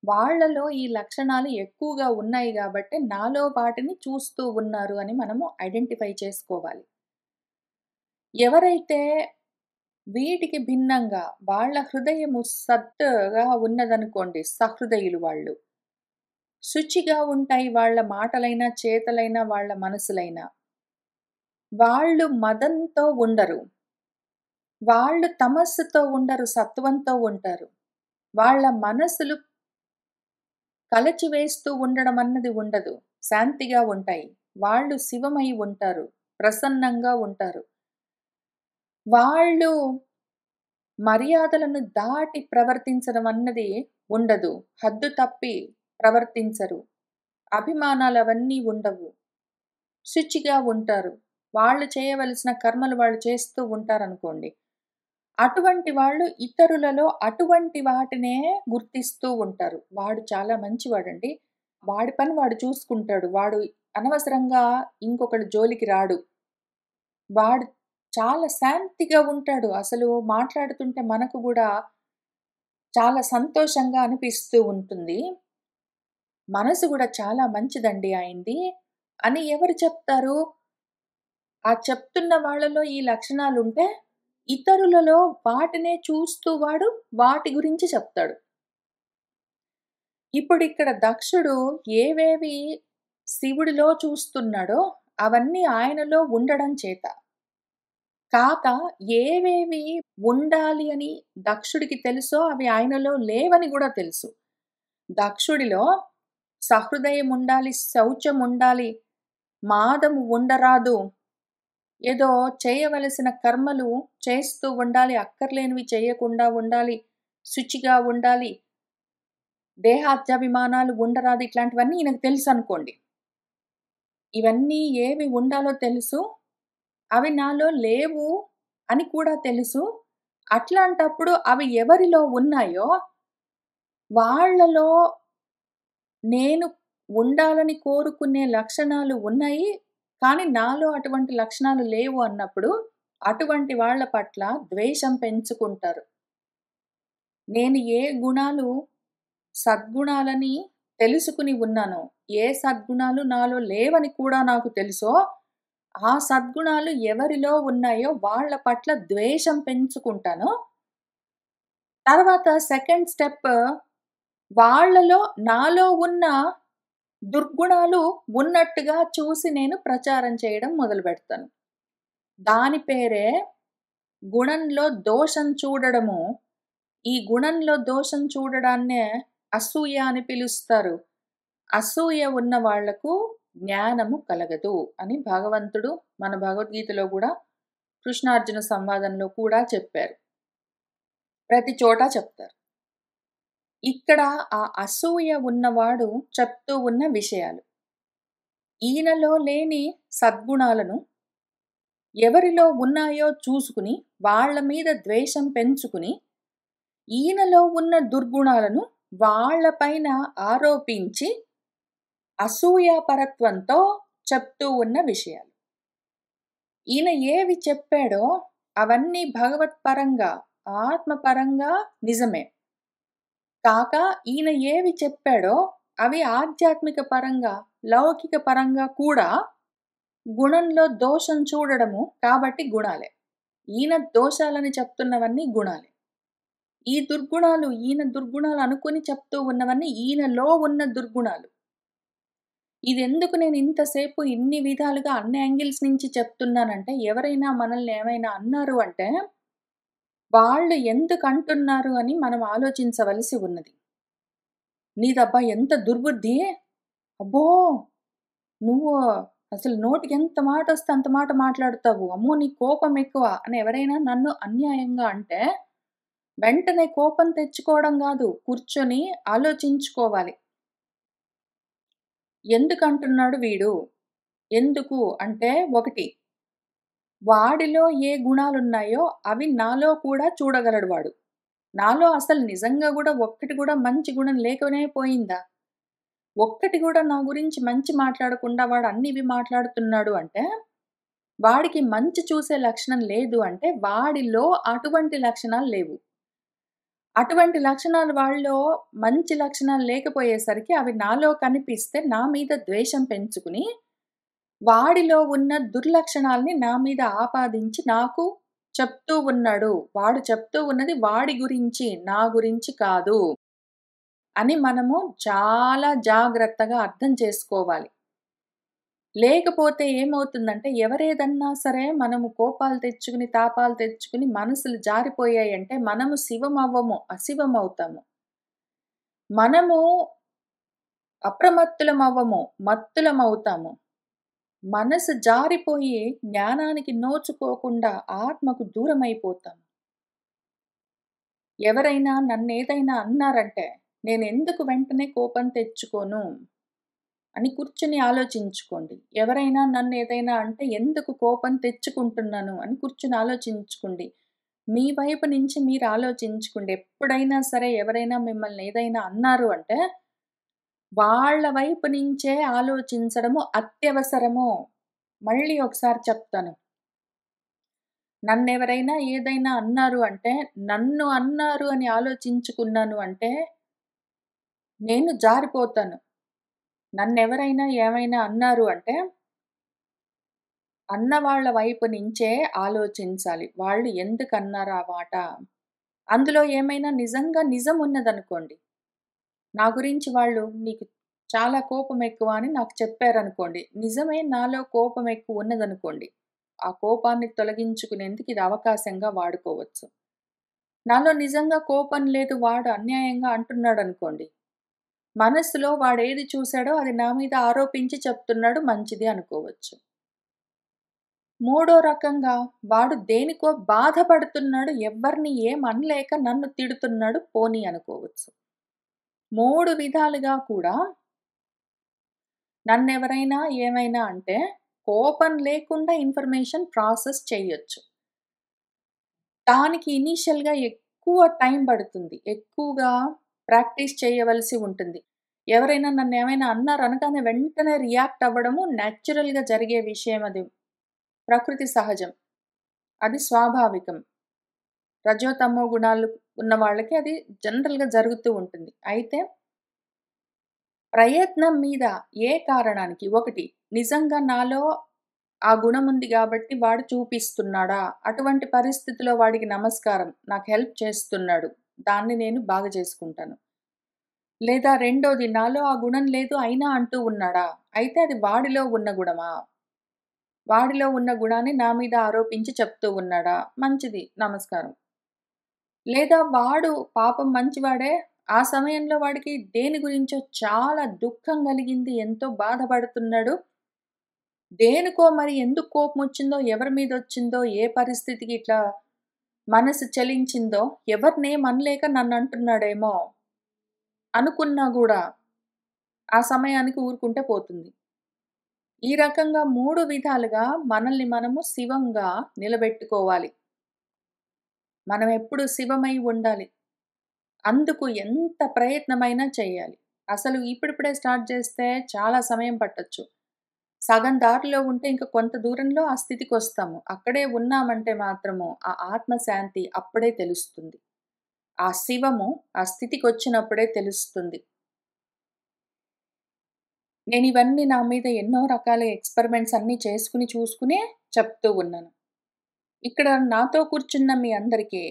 వాళ్ళలో ఈ లక్షణాలు ఎక్కువగా ఉన్నాయి కాబట్టి నాలో వాటిని చూస్తూ ఉన్నారు అని మనము ఐడెంటిఫై చేసుకోవాలి. ఎవరైతే వీటికి భిన్నంగా వాళ్ళ హృదయము సత్తుగా ఉన్నదనుకోండి, సహృదయులు వాళ్ళు, శుచిగా ఉంటాయి వాళ్ళ మాటలైనా చేతలైనా వాళ్ళ మనసులైనా, వాళ్ళు మదంతో ఉండరు, వాళ్ళు తమస్సుతో ఉండరు, సత్వంతో ఉంటారు, వాళ్ళ మనసులు కలచివేస్తూ ఉండడం అన్నది ఉండదు, శాంతిగా ఉంటాయి, వాళ్ళు శివమై ఉంటారు, ప్రసన్నంగా ఉంటారు. వాళ్ళు మర్యాదలను దాటి ప్రవర్తించడం అన్నది ఉండదు. హద్దు తప్పి ప్రవర్తించరు. అభిమానాలవన్నీ ఉండవు. శుచిగా ఉంటారు. వాళ్ళు చేయవలసిన కర్మలు వాళ్ళు చేస్తూ ఉంటారనుకోండి. అటువంటి వాళ్ళు ఇతరులలో అటువంటి వాటినే గుర్తిస్తూ ఉంటారు. వాడు చాలా మంచివాడండి. వాడి పని వాడు చూసుకుంటాడు. వాడు అనవసరంగా ఇంకొకళ్ళ జోలికి రాడు. వాడు చాలా శాంతిగా ఉంటాడు. అసలు మాట్లాడుతుంటే మనకు గూడా చాలా సంతోషంగా అనిపిస్తూ ఉంటుంది. మనసు గూడా చాలా మంచిదండి ఆయనది అని ఎవరు చెప్తారు? ఆ చెప్తున్న వాళ్ళలో ఈ లక్షణాలుంటే, ఇతరులలో వాటినే చూస్తూ వాడు వాటి గురించి చెప్తాడు. ఇప్పుడిక్కడ దక్షుడు ఏవేవి శివుడిలో చూస్తున్నాడో, అవన్నీ ఆయనలో ఉండడం చేత, కాక ఏవేవి ఉండాలి అని దక్షుడికి తెలుసో అవి ఆయనలో లేవని గూడా తెలుసు. దక్షుడిలో సహృదయం ఉండాలి, శౌచం ఉండాలి, మాదము ఉండరాదు. ఏదో చేయవలసిన కర్మలు చేస్తూ ఉండాలి. అక్కర్లేనివి చేయకుండా ఉండాలి. శుచిగా ఉండాలి. దేహాత్యాభిమానాలు ఉండరాదు. ఇట్లాంటివన్నీ ఈయనకు తెలుసనుకోండి. ఇవన్నీ ఏవి ఉండాలో తెలుసు. అవి నాలో లేవు అని కూడా తెలుసు. అట్లాంటప్పుడు అవి ఎవరిలో ఉన్నాయో వాళ్ళలో నేను ఉండాలని కోరుకునే లక్షణాలు ఉన్నాయి. కానీ నాలో అటువంటి లక్షణాలు లేవు అన్నప్పుడు, అటువంటి వాళ్ళ పట్ల ద్వేషం పెంచుకుంటారు. నేను ఏ గుణాలు సద్గుణాలని తెలుసుకుని ఉన్నానో, ఏ సద్గుణాలు నాలో లేవని కూడా నాకు తెలుసో, ఆ సద్గుణాలు ఎవరిలో ఉన్నాయో వాళ్ళ పట్ల ద్వేషం పెంచుకుంటాను. తర్వాత సెకండ్ స్టెప్ వాళ్ళలో నాలో ఉన్న దుర్గుణాలు ఉన్నట్టుగా చూసి నేను ప్రచారం చేయడం మొదలుపెడతాను. దాని పేరే గుణంలో దోషం చూడడము. ఈ గుణంలో దోషం చూడడాన్నే అసూయ అని పిలుస్తారు. అసూయ ఉన్న వాళ్లకు జ్ఞానము కలగదు అని భగవంతుడు మన భగవద్గీతలో కూడా కృష్ణార్జున సంవాదంలో కూడా చెప్పారు. ప్రతి చోట చెప్తారు. ఇక్కడ ఆ అసూయ ఉన్నవాడు చెప్తూ ఉన్న విషయాలు. ఈయనలో లేని సద్గుణాలను ఎవరిలో ఉన్నాయో చూసుకుని వాళ్ళ మీద ద్వేషం పెంచుకుని ఈయనలో ఉన్న దుర్గుణాలను వాళ్ళపైన ఆరోపించి అసూయాపరత్వంతో చెప్తూ ఉన్న విషయాలు. ఈయన ఏవి చెప్పాడో అవన్నీ భగవత్పరంగా, ఆత్మపరంగా నిజమే. కాక ఈయన ఏవి చెప్పాడో అవి ఆధ్యాత్మిక పరంగా, లౌకిక పరంగా కూడా గుణంలో దోషం చూడడము కాబట్టి గుణాలే. ఈయన దోషాలని చెప్తున్నవన్నీ గుణాలే. ఈ దుర్గుణాలు ఈయన దుర్గుణాలు అనుకుని చెప్తూ ఉన్నవన్నీ ఈయనలో ఉన్న దుర్గుణాలు. ఇదెందుకు నేను ఇంతసేపు ఇన్ని విధాలుగా అన్ని యాంగిల్స్ నుంచి చెప్తున్నానంటే, ఎవరైనా మనల్ని ఏమైనా అన్నారు అంటే, వాళ్ళు ఎందుకు అంటున్నారు అని మనం ఆలోచించవలసి ఉన్నది. నీదబ్బా ఎంత దుర్బుద్ధి! అబ్బో! నువ్వు అసలు నోటికి ఎంత మాటొస్తే అంత మాట మాట్లాడుతావు. అమ్మో! నీ కోపం ఎక్కువ అని ఎవరైనా నన్ను అన్యాయంగా అంటే, వెంటనే కోపం తెచ్చుకోవడం గాదు. కూర్చొని ఆలోచించుకోవాలి. ఎందుకంటున్నాడు వీడు? ఎందుకు అంటే, ఒకటి వాడిలో ఏ గుణాలున్నాయో అవి నాలో కూడా చూడగలడు వాడు. నాలో అసలు నిజంగా గూడా ఒక్కటి గూడా మంచి గుణం లేకనే పోయిందా? ఒక్కటి గూడా నా గురించి మంచి మాట్లాడకుండా వాడు అన్నివి మాట్లాడుతున్నాడు అంటే, వాడికి మంచి చూసే లక్షణం లేదు అంటే, వాడిలో అటువంటి లక్షణాలు లేవు. అటువంటి లక్షణాలు వాళ్ళలో మంచి లక్షణాలు లేకపోయేసరికి అవి నాలో కనిపిస్తే నా మీద ద్వేషం పెంచుకుని, వాడిలో ఉన్న దుర్లక్షణాల్ని నా మీద ఆపాదించి నాకు చెప్తూ ఉన్నాడు. వాడు చెప్తూ ఉన్నది వాడి గురించి, నా గురించి కాదు అని మనము చాలా జాగ్రత్తగా అర్థం చేసుకోవాలి. లేకపోతే ఏమవుతుందంటే ఎవరేదన్నా సరే మనము కోపాలు తెచ్చుకుని, తాపాలు తెచ్చుకుని మనసులు జారిపోయాయంటే మనము శివమవ్వము, అశివమవుతాము. మనము అప్రమత్తులమవ్వము, మత్తులమవుతాము. మనసు జారిపోయి జ్ఞానానికి నోచుకోకుండా ఆత్మకు దూరమైపోతాం. ఎవరైనా నన్నేదైనా అన్నారంటే, నేనెందుకు వెంటనే కోపం తెచ్చుకోను అని కూర్చొని ఆలోచించుకోండి. ఎవరైనా నన్నేదైనా అంటే ఎందుకు కోపం తెచ్చుకుంటున్నాను అని కూర్చొని ఆలోచించుకోండి. మీ వైపు నుంచి మీరు ఆలోచించుకోండి. ఎప్పుడైనా సరే ఎవరైనా మిమ్మల్ని ఏదైనా అన్నారు అంటే, వాళ్ళ వైపు నుంచే ఆలోచించడము అత్యవసరము. మళ్ళీ ఒకసారి చెప్తాను. నన్నెవరైనా ఏదైనా అన్నారు అంటే, నన్ను అన్నారు అని ఆలోచించుకున్నాను అంటే, నేను జారిపోతాను. నన్నెవరైనా ఏమైనా అన్నారు అంటే, అన్నవాళ్ళ వైపు నుంచే ఆలోచించాలి. వాళ్ళు ఎందుకన్నారు ఆ మాట? అందులో ఏమైనా నిజంగా నిజం ఉన్నదనుకోండి. నా గురించి వాళ్ళు నీకు చాలా కోపం ఎక్కువ అని నాకు చెప్పారనుకోండి. నిజమే నాలో కోపం ఎక్కువ ఉన్నదనుకోండి. ఆ కోపాన్ని తొలగించుకునేందుకు ఇది అవకాశంగా వాడుకోవచ్చు. నాలో నిజంగా కోపం లేదు వాడు అన్యాయంగా అంటున్నాడనుకోండి. మనస్సులో వాడేది చూసాడో అది నా మీద ఆరోపించి చెప్తున్నాడు మంచిది అనుకోవచ్చు. మూడో రకంగా వాడు దేనికో బాధపడుతున్నాడు ఎవ్వరిని ఏమనలేక నన్ను తిడుతున్నాడు పోనీ అనుకోవచ్చు. 3 విధాలుగా కూడా నన్నెవరైనా ఏమైనా అంటే కోపం లేకుండా ఇన్ఫర్మేషన్ ప్రాసెస్ చెయ్యొచ్చు. దానికి ఇనీషియల్‌గా ఎక్కువ టైం పడుతుంది. ఎక్కువగా ప్రాక్టీస్ చేయవలసి ఉంటుంది. ఎవరైనా నన్నేమైనా అన్నారనగానే వెంటనే రియాక్ట్ అవ్వడము నేచురల్‌గా జరిగే విషయం అది. ప్రకృతి సహజం. అది స్వాభావికం. రజో, తమో గుణాలు ఉన్న వాళ్ళకి అది జనరల్‌గా జరుగుతూ ఉంటుంది. అయితే ప్రయత్నం మీద ఏ కారణానికి ఒకటి నిజంగా నాలో ఆ గుణముంది గాబట్టి వాడు చూపిస్తున్నాడా? అటువంటి పరిస్థితిలో వాడికి నమస్కారం. నాకు హెల్ప్ చేస్తున్నాడు. దాన్ని నేను బాగా చేసుకుంటాను. లేదా రెండోది నాలో ఆ గుణం లేదు అయినా అంటూ ఉన్నాడా? అయితే అది వాడిలో ఉన్న గుణమా? వాడిలో ఉన్న గుణాన్ని నా మీద ఆరోపించి చెప్తూ ఉన్నాడా? మంచిది నమస్కారం. లేదా వాడు పాపం మంచివాడే. ఆ సమయంలో వాడికి దేని గురించో చాలా దుఃఖం కలిగింది. ఎంతో బాధపడుతున్నాడు. దేనికో మరి ఎందుకు కోపమొచ్చిందో, ఎవరి మీదొచ్చిందో, ఏ పరిస్థితికి ఇట్లా మనసు చలించిందో, ఎవరినేమనలేక నన్నంటున్నాడేమో అనుకున్నా గూడా, ఆ సమయానికి ఊరుకుంటే పోతుంది. ఈ రకంగా 3 విధాలుగా మనల్ని మనము శివంగా నిలబెట్టుకోవాలి. మనమెప్పుడు శివమై ఉండాలి. అందుకు ఎంత ప్రయత్నమైనా చేయాలి. అసలు ఇప్పుడిప్పుడే స్టార్ట్ చేస్తే చాలా సమయం పట్టొచ్చు. సగం దారిలో ఉంటే ఇంక కొంత దూరంలో ఆ స్థితికొస్తాము. అక్కడే ఉన్నామంటే మాత్రము ఆ ఆత్మశాంతి అప్పుడే తెలుస్తుంది. ఆ శివము ఆ స్థితికొచ్చినప్పుడే తెలుస్తుంది. నేనివన్నీ నా మీద ఎన్నో రకాల ఎక్స్‌పెరిమెంట్స్ అన్నీ చేసుకొని చూసుకునే చెప్తూ ఉన్నాను. ఇక్కడ నాతో కూర్చున్న మీ అందరికీ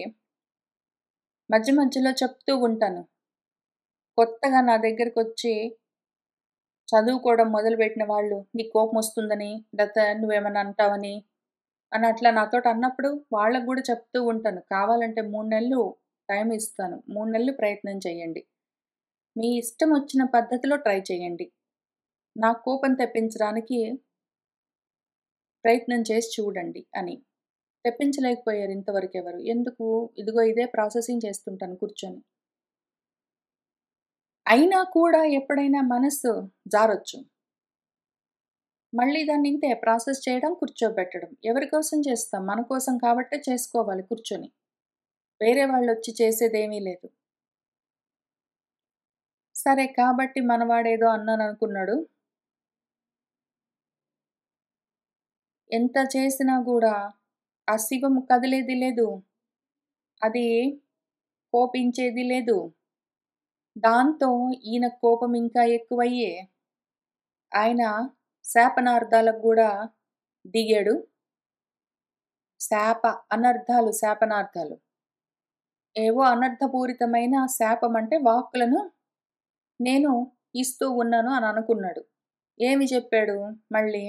మధ్య మధ్యలో చెప్తూ ఉంటాను. కొత్తగా నా దగ్గరకొచ్చి చదువుకోవడం మొదలుపెట్టిన వాళ్ళు నీకు కోపమొస్తుందని, లేతే నువ్వేమన్నా అంటావని అని అట్లా నాతోటన్నప్పుడు వాళ్ళకి గూడా చెప్తూ ఉంటాను. కావాలంటే 3 నెలలు టైం ఇస్తాను. 3 నెలలు ప్రయత్నం చేయండి. మీ ఇష్టమొచ్చిన పద్ధతిలో ట్రై చేయండి. నాకు కోపం తెప్పించడానికి ప్రయత్నం చేసి చూడండి అని. తెప్పించలేకపోయారు ఇంతవరకెవరు. ఎందుకు? ఇదిగో ఇదే ప్రాసెసింగ్ చేస్తుంటాను కూర్చొని. అయినా కూడా ఎప్పుడైనా మనసు జారొచ్చు. మళ్ళీ దాన్ని ఇంతే ప్రాసెస్ చేయడం, కూర్చోబెట్టడం. ఎవరి కోసం చేస్తాం? మన కోసం కాబట్టే చేసుకోవాలి కూర్చొని. వేరే వాళ్ళొచ్చి చేసేదేమీ లేదు. సరే కాబట్టి మనవాడేదో అన్నాననుకున్నాడు. ఎంత చేసినా గూడా ఆ శివం కదిలేది లేదు. అది కోపించేది లేదు. దాంతో ఈయన కోపం ఇంకా ఎక్కువయ్యి ఆయన శాపనార్థాలకు గూడా దిగాడు. శాప అనర్థాలు, శాపనార్థాలు. ఏవో అనర్థపూరితమైన శాపం అంటే వాక్కులను నేను ఇస్తూ ఉన్నాను అని అనుకున్నాడు. ఏమి చెప్పాడు మళ్ళీ?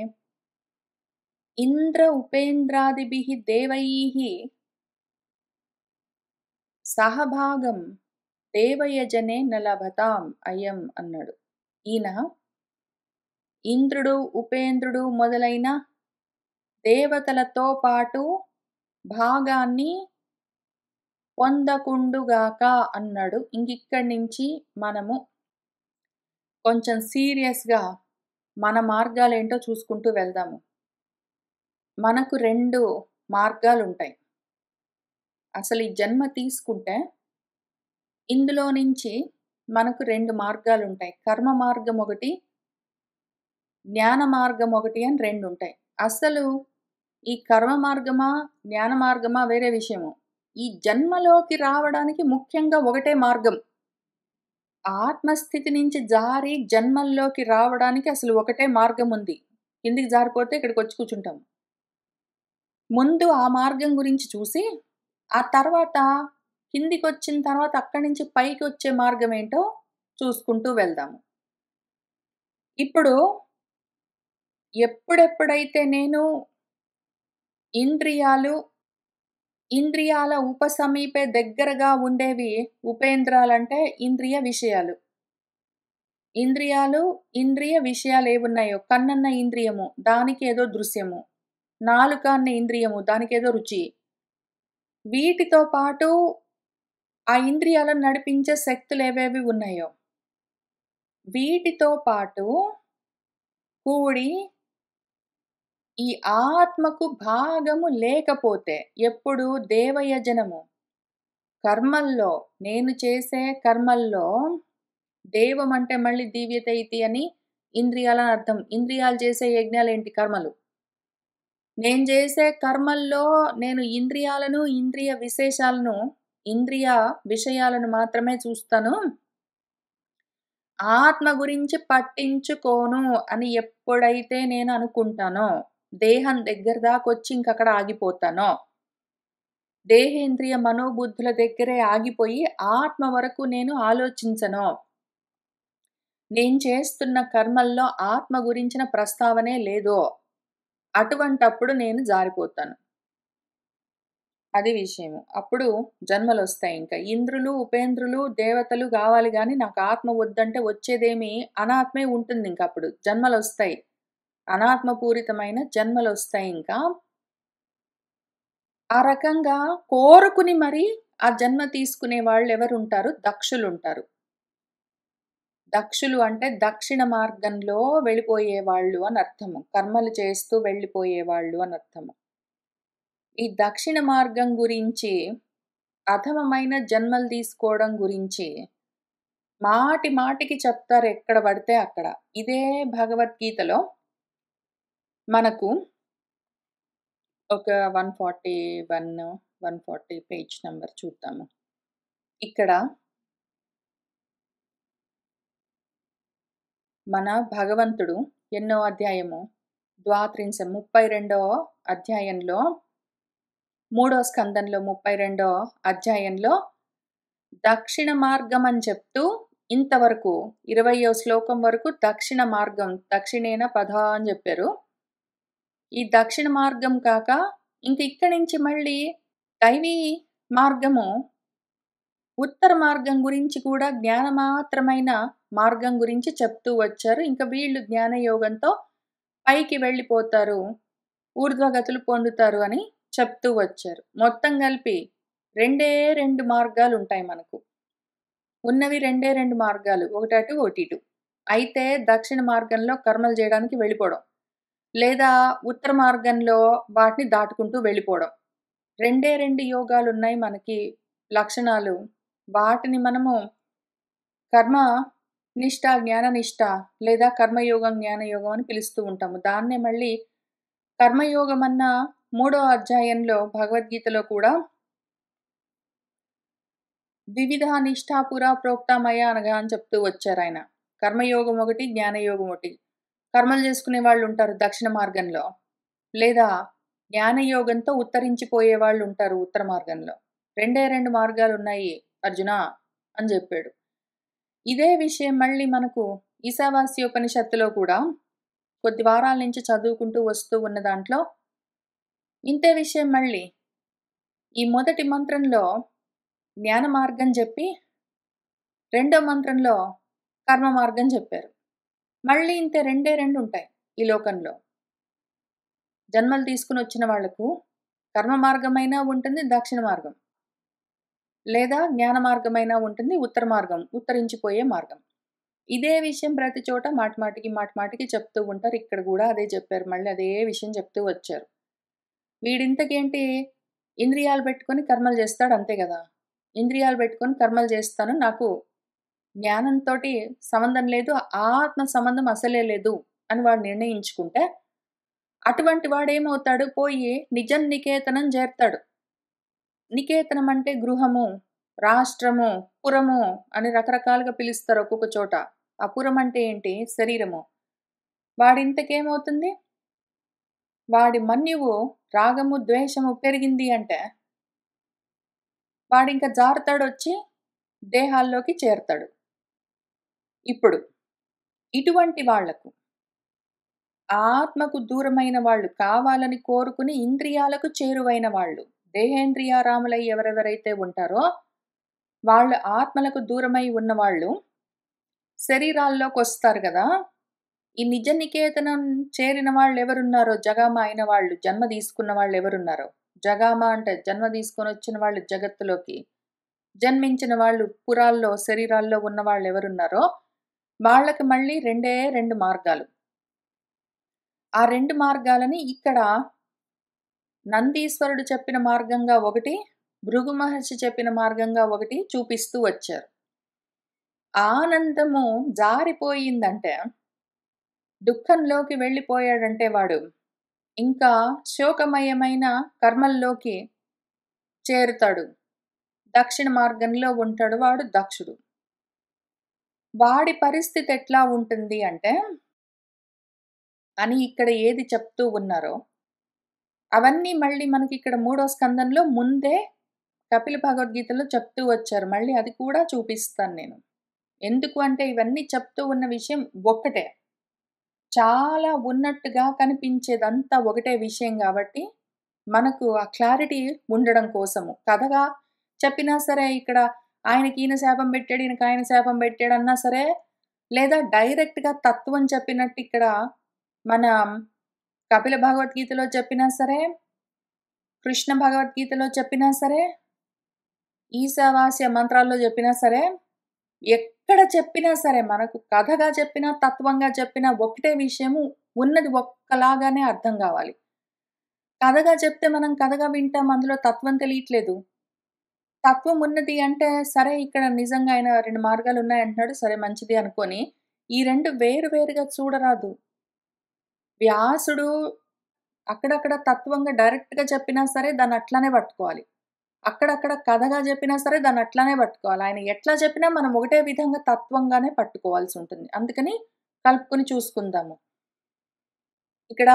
ఇంద్ర ఉపేంద్రాదిభిః దేవైః సహభాగం దేవయజనే లభతాం అయం అన్నాడు. ఈయన ఇంద్రుడు, ఉపేంద్రుడు మొదలైన దేవతలతో పాటు భాగాన్ని పొందకుండుగాక అన్నాడు. ఇంకిక్కడి నుంచి మనము కొంచెం సీరియస్‌గా మన మార్గాలేంటో చూసుకుంటూ వెళ్దాము. మనకు 2 మార్గాలుంటాయి. అసలు ఈ జన్మ తీసుకుంటే ఇందులో నుంచి మనకు 2 మార్గాలుంటాయి. కర్మ మార్గం ఒకటి, జ్ఞాన మార్గం ఒకటి అని 2 ఉంటాయి. అసలు ఈ కర్మ మార్గమా, జ్ఞాన మార్గమా వేరే విషయము. ఈ జన్మలోకి రావడానికి ముఖ్యంగా ఒకటే మార్గం. ఆత్మస్థితి నుంచి జారి జన్మల్లోకి రావడానికి అసలు ఒకటే మార్గం ఉంది. కిందికి జారిపోతే ఇక్కడికొచ్చి కూర్చుంటాం. ముందు ఆ మార్గం గురించి చూసి, ఆ తర్వాత కిందికొచ్చిన తర్వాత అక్కడి నుంచి పైకొచ్చే మార్గమేంటో చూసుకుంటూ వెళ్దాము. ఇప్పుడు ఎప్పుడెప్పుడైతే నేను ఇంద్రియాలు, ఇంద్రియాల ఉపసమీపే దగ్గరగా ఉండేవి ఉపేంద్రాలంటే ఇంద్రియ విషయాలు. ఇంద్రియాలు, ఇంద్రియ విషయాలేవున్నాయో కన్నన్న ఇంద్రియము, దానికేదో దృశ్యము. నాలుక అన్న ఇంద్రియము, దానికేదో రుచి. వీటితో పాటు ఆ ఇంద్రియాలను నడిపించే శక్తులేవేవి ఉన్నాయో, వీటితో పాటు కూడి ఈ ఆత్మకు భాగము లేకపోతే, ఎప్పుడు దేవయజనము కర్మల్లో, నేను చేసే కర్మల్లో దేవం అంటే మళ్ళీ దివ్యత ఇతి అని ఇంద్రియాలని అర్థం. ఇంద్రియాలు చేసే యజ్ఞాలేంటి? కర్మలు. నేను చేసే కర్మల్లో నేను ఇంద్రియాలను, ఇంద్రియ విశేషాలను, ఇంద్రియ విషయాలను మాత్రమే చూస్తాను. ఆత్మ గురించి పట్టించుకోను అని ఎప్పుడైతే నేను అనుకుంటానో, దేహం దగ్గర దాకొచ్చి ఇంకక్కడ ఆగిపోతానో, దేహేంద్రియ మనోబుద్ధుల దగ్గరే ఆగిపోయి ఆత్మ వరకు నేను ఆలోచించనో, నేను చేస్తున్న కర్మల్లో ఆత్మ గురించిన ప్రస్తావనే లేదో, అటువంటప్పుడు నేను జారిపోతాను. అది విషయము. అప్పుడు జన్మలొస్తాయింక. ఇంద్రులు, ఉపేంద్రులు, దేవతలు గావాలి గానీ, నాకు ఆత్మ వద్దంటే వచ్చేదేమి అనాత్మే ఉంటుందింకప్పుడు. జన్మలొస్తాయి. అనాత్మపూరితమైన జన్మలొస్తాయింకా. ఆ రకంగా కోరుకుని మరి ఆ జన్మ తీసుకునే వాళ్ళెవరుంటారు? దక్షులుంటారు. దక్షులు అంటే దక్షిణ మార్గంలో వెళ్ళిపోయేవాళ్ళు అనర్థము. కర్మలు చేస్తూ వెళ్ళిపోయేవాళ్ళు అనర్థము. ఈ దక్షిణ మార్గం గురించి, అధమమైన జన్మలు తీసుకోవడం గురించి మాటి మాటికి చెప్తారు ఎక్కడ పడితే అక్కడ. ఇదే భగవద్గీతలో మనకు ఒక 141, 140 పేజ్ నంబర్ చూద్దాము. ఇక్కడ మన భగవంతుడు ఎన్నో అధ్యాయము? ద్వాత్రింశం 32వ అధ్యాయంలో, మూడో స్కందంలో 32వ అధ్యాయంలో దక్షిణ మార్గం అని చెప్తూ ఇంతవరకు 20వ శ్లోకం వరకు దక్షిణ మార్గం, దక్షిణేన పద అని చెప్పారు. ఈ దక్షిణ మార్గం కాక ఇంక ఇక్కడి నుంచి మళ్ళీ దైవీ మార్గము, ఉత్తర మార్గం గురించి కూడా జ్ఞానమాత్రమైన మార్గం గురించి చెప్తూ వచ్చారు. ఇంక వీళ్ళు జ్ఞానయోగంతో పైకి వెళ్ళిపోతారు, ఊర్ధ్వగతులు పొందుతారు అని చెప్తూ వచ్చారు. మొత్తం కలిపి 2 మార్గాలుంటాయి మనకు. ఉన్నవి 2 మార్గాలు. ఒకటటు, ఒకటిటు. అయితే దక్షిణ మార్గంలో కర్మలు చేయడానికి వెళ్ళిపోవడం. లేదా ఉత్తర మార్గంలో వాటిని దాటుకుంటూ వెళ్ళిపోవడం. 2 యోగాలున్నాయి మనకి లక్షణాలు. వాటిని మనము కర్మ నిష్ఠ, జ్ఞాన నిష్ఠ లేదా కర్మయోగం, జ్ఞానయోగం అని పిలుస్తూ ఉంటాము. దాన్నే మళ్ళీ కర్మయోగం అన్న 3వ అధ్యాయంలో భగవద్గీతలో కూడా వివిధ నిష్ఠా పురా ప్రోక్తమయ అనగా అని చెప్తూ వచ్చారాయన. కర్మయోగం ఒకటి, జ్ఞానయోగం ఒకటి. కర్మలు చేసుకునే వాళ్ళు ఉంటారు దక్షిణ మార్గంలో. లేదా జ్ఞానయోగంతో ఉత్తరించిపోయే వాళ్ళు ఉంటారు ఉత్తర మార్గంలో. 2 మార్గాలున్నాయి అర్జునా అని చెప్పాడు. ఇదే విషయం మళ్ళీ మనకు ఈశావాస్యోపనిషత్తులో కూడా కొద్ది వారాల నుంచి చదువుకుంటూ వస్తూ ఉన్న దాంట్లో ఇంతే విషయం మళ్ళీ. ఈ మొదటి మంత్రంలో జ్ఞాన మార్గం చెప్పి, రెండో మంత్రంలో కర్మ మార్గం చెప్పారు. మళ్ళీ ఇంతే 2 ఉంటాయి ఈ లోకంలో. జన్మలు తీసుకుని వచ్చిన వాళ్లకు కర్మ మార్గమైనా ఉంటుంది, దక్షిణ మార్గం. లేదా జ్ఞాన మార్గమైనా ఉంటుంది. ఉత్తర మార్గం, ఉత్తరించిపోయే మార్గం. ఇదే విషయం ప్రతి చోట మాటిమాటికి చెప్తూ ఉంటారు. ఇక్కడ గూడా అదే చెప్పారు. మళ్ళీ అదే విషయం చెప్తూ వచ్చారు. వీడింతకేంటి ఇంద్రియాలు పెట్టుకొని కర్మలు చేస్తాడు అంతే గదా! ఇంద్రియాలు పెట్టుకొని కర్మలు చేస్తాను. నాకు జ్ఞానంతోటి సంబంధం లేదు. ఆత్మ సంబంధం అసలే లేదు అని వాడు నిర్ణయించుకుంటే, అటువంటి వాడేమవుతాడు పోయి నిజం నికేతనం చేరతాడు. నికేతనం అంటే గృహము, రాష్ట్రము, పురము అని రకరకాలుగా పిలుస్తారు ఒక్కొక్క చోట. ఆ పురం అంటే ఏంటి? శరీరము. వాడింతకేమవుతుంది? వాడి మన్యువు రాగము, ద్వేషము పెరిగింది అంటే, వాడింక జారుతాడొచ్చి దేహాల్లోకి చేరతాడు. ఇప్పుడు ఇటువంటి వాళ్లకు ఆత్మకు దూరమైన వాళ్ళు, కావాలని కోరుకుని ఇంద్రియాలకు చేరువైన వాళ్ళు, దేహేంద్రియారాములై ఎవరెవరైతే ఉంటారో, వాళ్ళు ఆత్మలకు దూరమై ఉన్నవాళ్ళు శరీరాల్లోకొస్తారు గదా! ఈ నిజ నికేతనం చేరిన వాళ్ళెవరున్నారో, జగామ అయిన వాళ్ళు, జన్మ తీసుకున్న వాళ్ళెవరున్నారో, జగామ అంటే జన్మ తీసుకొనొచ్చిన వాళ్ళు జగత్తులోకి, జన్మించిన వాళ్ళు పురాల్లో, శరీరాల్లో ఉన్న వాళ్ళెవరున్నారో, వాళ్ళకి మళ్ళీ రెండే 2 మార్గాలు. ఆ 2 మార్గాలని ఇక్కడ నందీశ్వరుడు చెప్పిన మార్గంగా ఒకటి, భృగు మహర్షి చెప్పిన మార్గంగా ఒకటి చూపిస్తూ వచ్చారు. ఆనందము జారిపోయిందంటే, దుఃఖంలోకి వెళ్ళిపోయాడంటే వాడు, ఇంకా శోకమయమైన కర్మల్లోకి చేరుతాడు. దక్షిణ మార్గంలో ఉంటాడు వాడు దక్షుడు. వాడి పరిస్థితి ఎట్లా ఉంటుంది అంటే, అని ఇక్కడ ఏది చెప్తూ ఉన్నారో, అవన్నీ మళ్ళీ మనకిక్కడ 3వ స్కందంలో ముందే కపిల భగవద్గీతలో చెప్తూ వచ్చారు. మళ్ళీ అది కూడా చూపిస్తాను నేను. ఎందుకు అంటే ఇవన్నీ చెప్తూ ఉన్న విషయం ఒక్కటే. చాలా ఉన్నట్టుగా కనిపించేదంతా ఒకటే విషయం గాబట్టి, మనకు ఆ క్లారిటీ ఉండడం కోసము. కథగా చెప్పినా సరే ఇక్కడ ఆయనకి ఈయన శాపం పెట్టాడు, ఈయనకి ఆయన శాపం పెట్టాడన్నా సరే, లేదా డైరెక్ట్‌గా తత్వం చెప్పినట్టు ఇక్కడ మన కపిల భగవద్గీతలో చెప్పినా సరే, కృష్ణ భగవద్గీతలో చెప్పినా సరే, ఈశావాస్య మంత్రాల్లో చెప్పినా సరే, ఎక్కడ చెప్పినా సరే మనకు కథగా చెప్పినా, తత్వంగా చెప్పినా ఒకటే విషయము ఉన్నది ఒక్కలాగానే అర్థం గావాలి. కథగా చెప్తే మనం కథగా వింటాం. అందులో తత్వం తెలియట్లేదు. తత్వం ఉన్నది అంటే సరే ఇక్కడ నిజంగా ఆయన 2 మార్గాలున్నాయంటున్నాడు. సరే మంచిది అనుకోని, ఈ 2 వేరు వేరుగా చూడరాదు. వ్యాసుడు అక్కడక్కడ తత్వంగా డైరెక్ట్‌గా చెప్పినా సరే దాన్ని అట్లానే పట్టుకోవాలి. అక్కడక్కడ కథగా చెప్పినా సరే దాన్ని అట్లానే పట్టుకోవాలి. ఆయన ఎట్లా చెప్పినా మనం ఒకటే విధంగా తత్వంగానే పట్టుకోవాల్సుంటుంది. అందుకని కలుపుకొని చూసుకుందాము. ఇక్కడ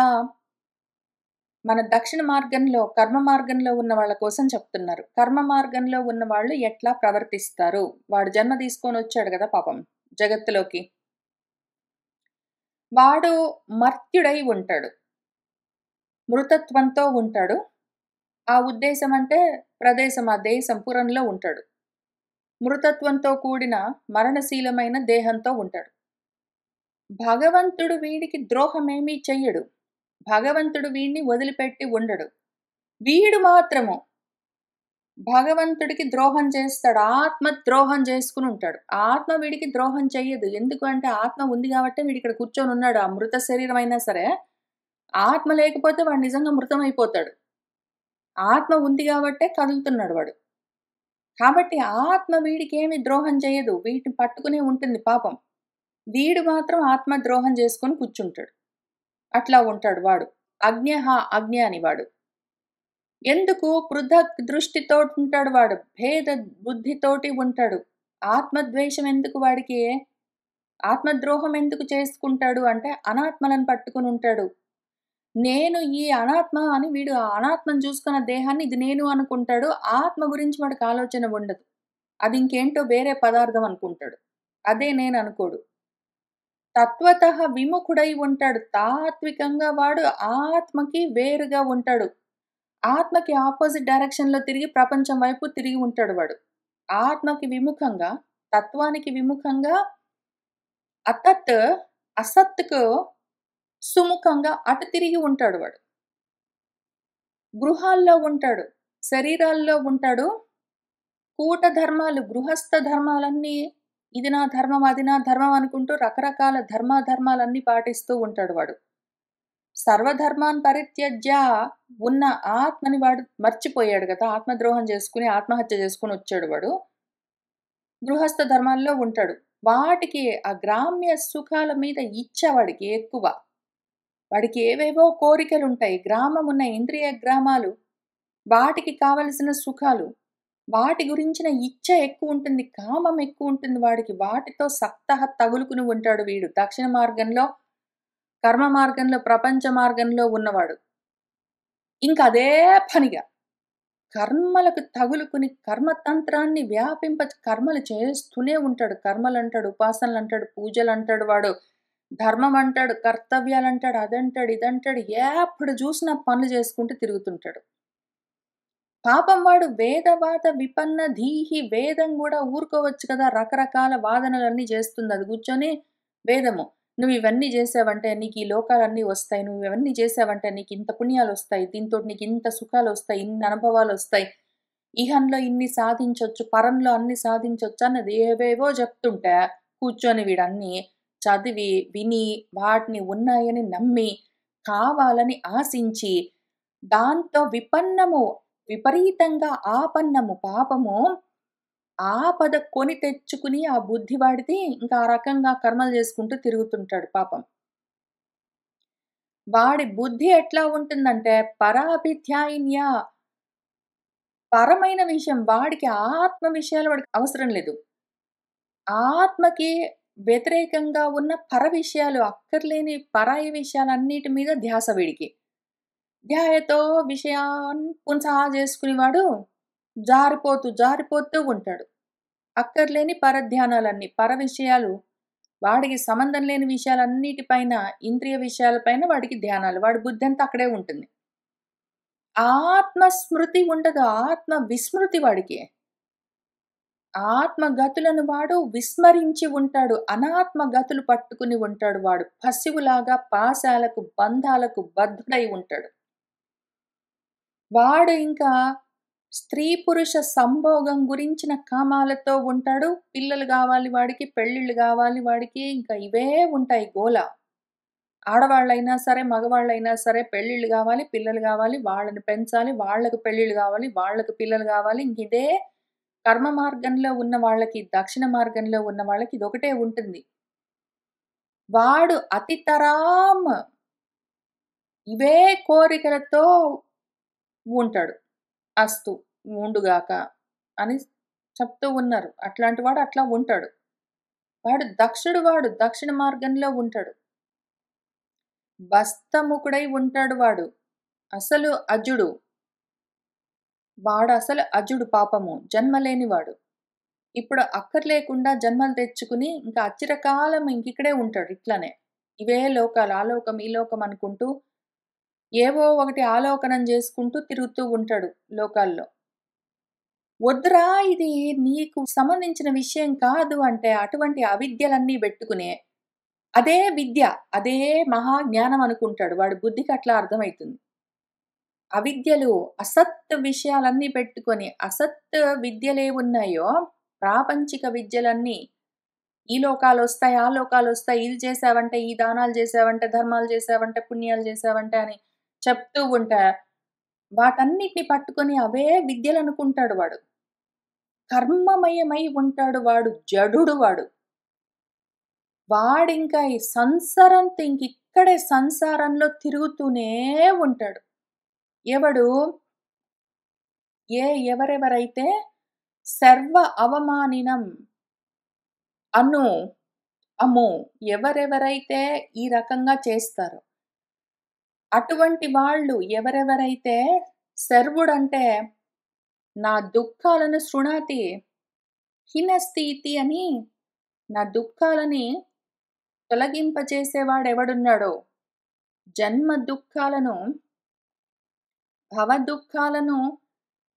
మన దక్షిణ మార్గంలో, కర్మ మార్గంలో ఉన్న వాళ్ళ కోసం చెప్తున్నారు. కర్మ మార్గంలో ఉన్నవాళ్ళు ఎట్లా ప్రవర్తిస్తారు? వాడు జన్మ తీసుకొనొచ్చాడు గదా పాపం జగత్తులోకి. వాడు మర్త్యుడై ఉంటాడు. మృతత్వంతో ఉంటాడు. ఆ ఉద్దేశం అంటే ప్రదేశం, ఆ దేశం, పురంలో ఉంటాడు. మృతత్వంతో కూడిన మరణశీలమైన దేహంతో ఉంటాడు. భగవంతుడు వీడికి ద్రోహమేమీ చెయ్యడు. భగవంతుడు వీడిని వదిలిపెట్టి ఉండడు. వీడు మాత్రము భగవంతుడికి ద్రోహం చేస్తాడు. ఆత్మ ద్రోహం చేసుకొని ఉంటాడు. ఆత్మ వీడికి ద్రోహం చెయ్యదు. ఎందుకు అంటే ఆత్మ ఉంది గాబట్టే వీడిక్కడ కూర్చొనున్నాడు. ఆ మృత శరీరం అయినా సరే, ఆత్మ లేకపోతే వాడు నిజంగా మృతమైపోతాడు. ఆత్మ ఉంది గాబట్టే కదులుతున్నాడు వాడు. కాబట్టి ఆత్మ వీడికేమి ద్రోహం చేయదు. వీటిని పట్టుకునే ఉంటుంది పాపం. వీడు మాత్రం ఆత్మ ద్రోహం చేసుకొని కూర్చుంటాడు. అట్లా ఉంటాడు వాడు. అజ్ఞః అజ్ఞాని వాడు. ఎందుకు పృథక్ దృష్టితోటుంటాడు వాడు. భేద బుద్ధితోటి ఉంటాడు. ఆత్మద్వేషం ఎందుకు వాడికి? ఆత్మద్రోహం ఎందుకు చేసుకుంటాడు అంటే అనాత్మలను పట్టుకొని ఉంటాడు. నేను ఈ అనాత్మ అని వీడు ఆ ఆనాత్మను చూసుకున్న దేహాన్ని ఇది నేను అనుకుంటాడు. ఆత్మ గురించి వాడికి ఆలోచన ఉండదు. అది ఇంకేంటో వేరే పదార్థం అనుకుంటాడు. అదే నేను అనుకోడు. తత్వతః విముఖుడై ఉంటాడు. తాత్వికంగా వాడు ఆత్మకి వేరుగా ఉంటాడు. ఆత్మకి ఆపోజిట్ డైరెక్షన్‌లో తిరిగి ప్రపంచం వైపు తిరిగి ఉంటాడు వాడు. ఆత్మకి విముఖంగా, తత్వానికి విముఖంగా అతత్ అసత్‌కు సుముఖంగా అటు తిరిగి ఉంటాడు వాడు. గృహాల్లో ఉంటాడు. శరీరాల్లో ఉంటాడు. కూట ధర్మాలు, గృహస్థ ధర్మాలన్నీ ఇది నా ధర్మం, అది నా ధర్మం అనుకుంటూ రకరకాల ధర్మాలన్నీ పాటిస్తూ ఉంటాడు వాడు. సర్వధర్మాన్ పరిత్యజ్య ఉన్న ఆత్మని వాడు మర్చిపోయాడు గదా! ఆత్మద్రోహం చేసుకొని, ఆత్మహత్య చేసుకొని వచ్చాడు వాడు. గృహస్థ ధర్మాల్లో ఉంటాడు. వాటికి ఆ గ్రామ్య సుఖాల మీద ఇచ్చ వాడికి ఎక్కువ. వాడికి ఏవేవో కోరికలుంటాయి. గ్రామమున్న ఇంద్రియ గ్రామాలు, వాటికి కావలసిన సుఖాలు, వాటి గురించిన ఇచ్చ ఎక్కువుంటుంది. కామం ఎక్కువుంటుంది వాడికి. వాటితో సప్తహ తగులుకుని ఉంటాడు వీడు. దక్షిణ మార్గంలో, కర్మ మార్గంలో, ప్రపంచ మార్గంలో ఉన్నవాడు. ఇంకదే పనిగా కర్మలకు తగులుకుని కర్మతంత్రాన్ని కర్మలు చేస్తూనే ఉంటాడు. కర్మలంటాడు, ఉపాసనలంటాడు, పూజలంటాడు వాడు. ధర్మం అంటాడు, కర్తవ్యాలంటాడు, అదంటాడు, ఇదంటాడు. ఎప్పుడు చూసినా పనులు చేసుకుంటూ తిరుగుతుంటాడు. పాపం వాడు వేదవాద విపన్న ధీహి. వేదం గూడా ఊరుకోవచ్చు కదా! రకరకాల వాదనలన్నీ చేస్తుంది. అది కూర్చొని వేదము, నువ్వు ఇవన్నీ చేసావంటే నీకు ఈ లోకాలన్నీ వస్తాయి. నువ్వు ఇవన్నీ చేసావంటే నీకు ఇంత పుణ్యాలొస్తాయి. దీంతోటి నీకు ఇంత సుఖాలొస్తాయి. ఇన్ని అనుభవాలొస్తాయి. ఇహంలో ఇన్ని సాధించొచ్చు. పరంలో అన్ని సాధించొచ్చు అన్నది ఏవేవో చెప్తుంటే కూర్చొని వీడన్నీ చదివి, విని, వాటిని ఉన్నాయని నమ్మి, కావాలని ఆశించి, దాంతో విపరీతంగా ఆపన్నము పాపము, ఆపద కొని తెచ్చుకుని ఆ బుద్ధి వాడిది ఇంకా ఆ రకంగా కర్మలు చేసుకుంటూ తిరుగుతుంటాడు పాపం. వాడి బుద్ధి ఎట్లా ఉంటుందంటే పరాభిధ్యాయిన్య, పరమైన విషయం వాడికి ఆత్మ విషయాలు వాడికి అవసరం లేదు. ఆత్మకి వ్యతిరేకంగా ఉన్న పర విషయాలు, అక్కర్లేని పరాయి విషయాలన్నిటి మీద ధ్యాస వీడికి. ధ్యాయతో విషయాన్ పుంసా చేసుకునేవాడు జారిపోతూ ఉంటాడు. అక్కర్లేని పరధ్యానాలన్నీ, పర విషయాలు, వాడికి సంబంధం లేని విషయాలన్నిటిపైన, ఇంద్రియ విషయాలపైన వాడికి ధ్యానాలు. వాడి బుద్ధంతా అక్కడే ఉంటుంది. ఆత్మ స్మృతి ఉండదు. ఆత్మ విస్మృతి వాడికి. ఆత్మ గతులను వాడు విస్మరించి ఉంటాడు. అనాత్మ గతులు పట్టుకుని ఉంటాడు వాడు. పశువులాగా పాశాలకు, బంధాలకు బద్ధుడై ఉంటాడు. వాడు ఇంకా స్త్రీ పురుష సంభోగం గురించిన కామాలతో ఉంటాడు. పిల్లలు గావాలి వాడికి, పెళ్ళిళ్ళు గావాలి వాడికి, ఇంకా ఇవే ఉంటాయి గోల. ఆడవాళ్ళైనా సరే, మగవాళ్ళైనా సరే పెళ్ళిళ్ళు గావాలి, పిల్లలు గావాలి, వాళ్ళని పెంచాలి, వాళ్ళకి పెళ్ళిళ్ళు గావాలి, వాళ్ళకి పిల్లలు గావాలి. ఇంకిదే కర్మ మార్గంలో ఉన్న వాళ్ళకి, దక్షిణ మార్గంలో ఉన్న వాళ్ళకి ఇదొకటే ఉంటుంది. వాడు అతితరాం ఇవే కోరికలతో ఉంటాడు. అస్తు ఉండుగాక అని చెప్తూ ఉన్నారు. అట్లాంటి వాడు అట్లా ఉంటాడు. వాడు దక్షిణ మార్గంలో ఉంటాడు. బస్తముఖుడై ఉంటాడు వాడు. అసలు అజుడు. వాడసలు అజుడు పాపము. జన్మలేనివాడు. ఇప్పుడు అక్కర్లేకుండా జన్మలు తెచ్చుకుని ఇంకా అచిరకాలం ఇంకిక్కడే ఉంటాడు ఇట్లనే. ఇవే లోకాలు, ఆ లోకం, ఈ లోకం అనుకుంటూ ఏవో ఒకటి ఆలోకనం చేసుకుంటూ తిరుగుతూ ఉంటాడు లోకాల్లో. వద్దురా ఇది నీకు సంబంధించిన విషయం కాదు అంటే అటువంటి అవిద్యలన్నీ బెట్టుకునే, అదే విద్య, అదే మహాజ్ఞానం అనుకుంటాడు. వాడి బుద్ధికి అట్లా అర్థమైతుంది. అవిద్యలు, అసత్ విషయాలన్నీ పెట్టుకొని, అసత్ విద్యలేవున్నాయో, ప్రాపంచిక విద్యలన్నీ, ఈ లోకాలొస్తాయి, ఆ లోకాలొస్తాయి, ఇది చేశావంటే, ఈ దానాలు చేశావంటే, ధర్మాలు చేశావంటే, పుణ్యాలు చేశావంటే అని చెప్తూ ఉంటే, వాటన్నిటిని పట్టుకొని అవే విద్యలనుకుంటాడు వాడు. కర్మమయమై ఉంటాడు వాడు. జడుడు వాడు. వాడింకా ఈ సంసారంతో ఇంకిక్కడే సంసారంలో తిరుగుతూనే ఉంటాడు. ఎవడు? ఎవరెవరైతే సర్వ అవమానినం అమ్మో! ఎవరెవరైతే ఈ రకంగా చేస్తారో, అటువంటి వాళ్ళు ఎవరెవరైతే సర్వుడంటే నా దుఃఖాలను శృణాతి హినస్తి ఇతి అని నా దుఃఖాలని తొలగింపచేసేవాడెవడున్నాడో, జన్మ దుఃఖాలను, భవ దుఃఖాలను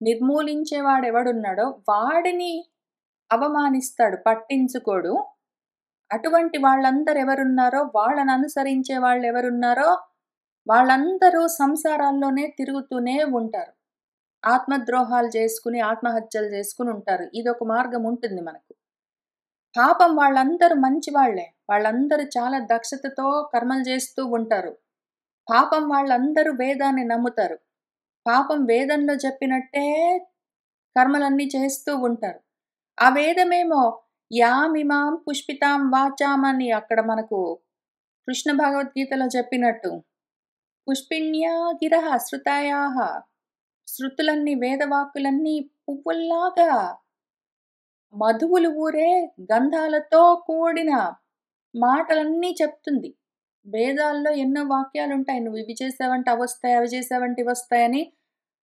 నిర్మూలించేవాడెవడున్నాడో వాడిని అవమానిస్తాడు, పట్టించుకోడు. అటువంటి వాళ్ళందరెవరున్నారో, వాళ్ళననుసరించే వాళ్ళెవరున్నారో వాళ్ళందరూ సంసారాల్లోనే తిరుగుతూనే ఉంటారు. ఆత్మద్రోహాలు చేసుకుని, ఆత్మహత్యలు చేసుకుని ఉంటారు. ఇదొక మార్గం ఉంటుంది మనకు. పాపం వాళ్ళందరూ మంచివాళ్ళే. వాళ్ళందరూ చాలా దక్షతతో కర్మలు చేస్తూ ఉంటారు. పాపం వాళ్ళందరూ వేదాన్ని నమ్ముతారు. పాపం వేదంలో చెప్పినట్టే కర్మలన్నీ చేస్తూ ఉంటారు. ఆ వేదమేమో యామిమాం పుష్పితాం వాచాం అని అక్కడ మనకు కృష్ణ భగవద్గీతలో చెప్పినట్టు పుష్పిణ్యా గిరః శృతాయాః శృతులన్నీ వేదవాక్కులన్నీ పువ్వుల్లాగా మధువులు ఊరే గంధాలతో కూడిన మాటలన్నీ చెప్తుంది. వేదాల్లో ఎన్నో వాక్యాలుంటాయి. నువ్వు ఇవి చేసావంటే అవొస్తాయి, అవి చేసావంటే ఇవొస్తాయని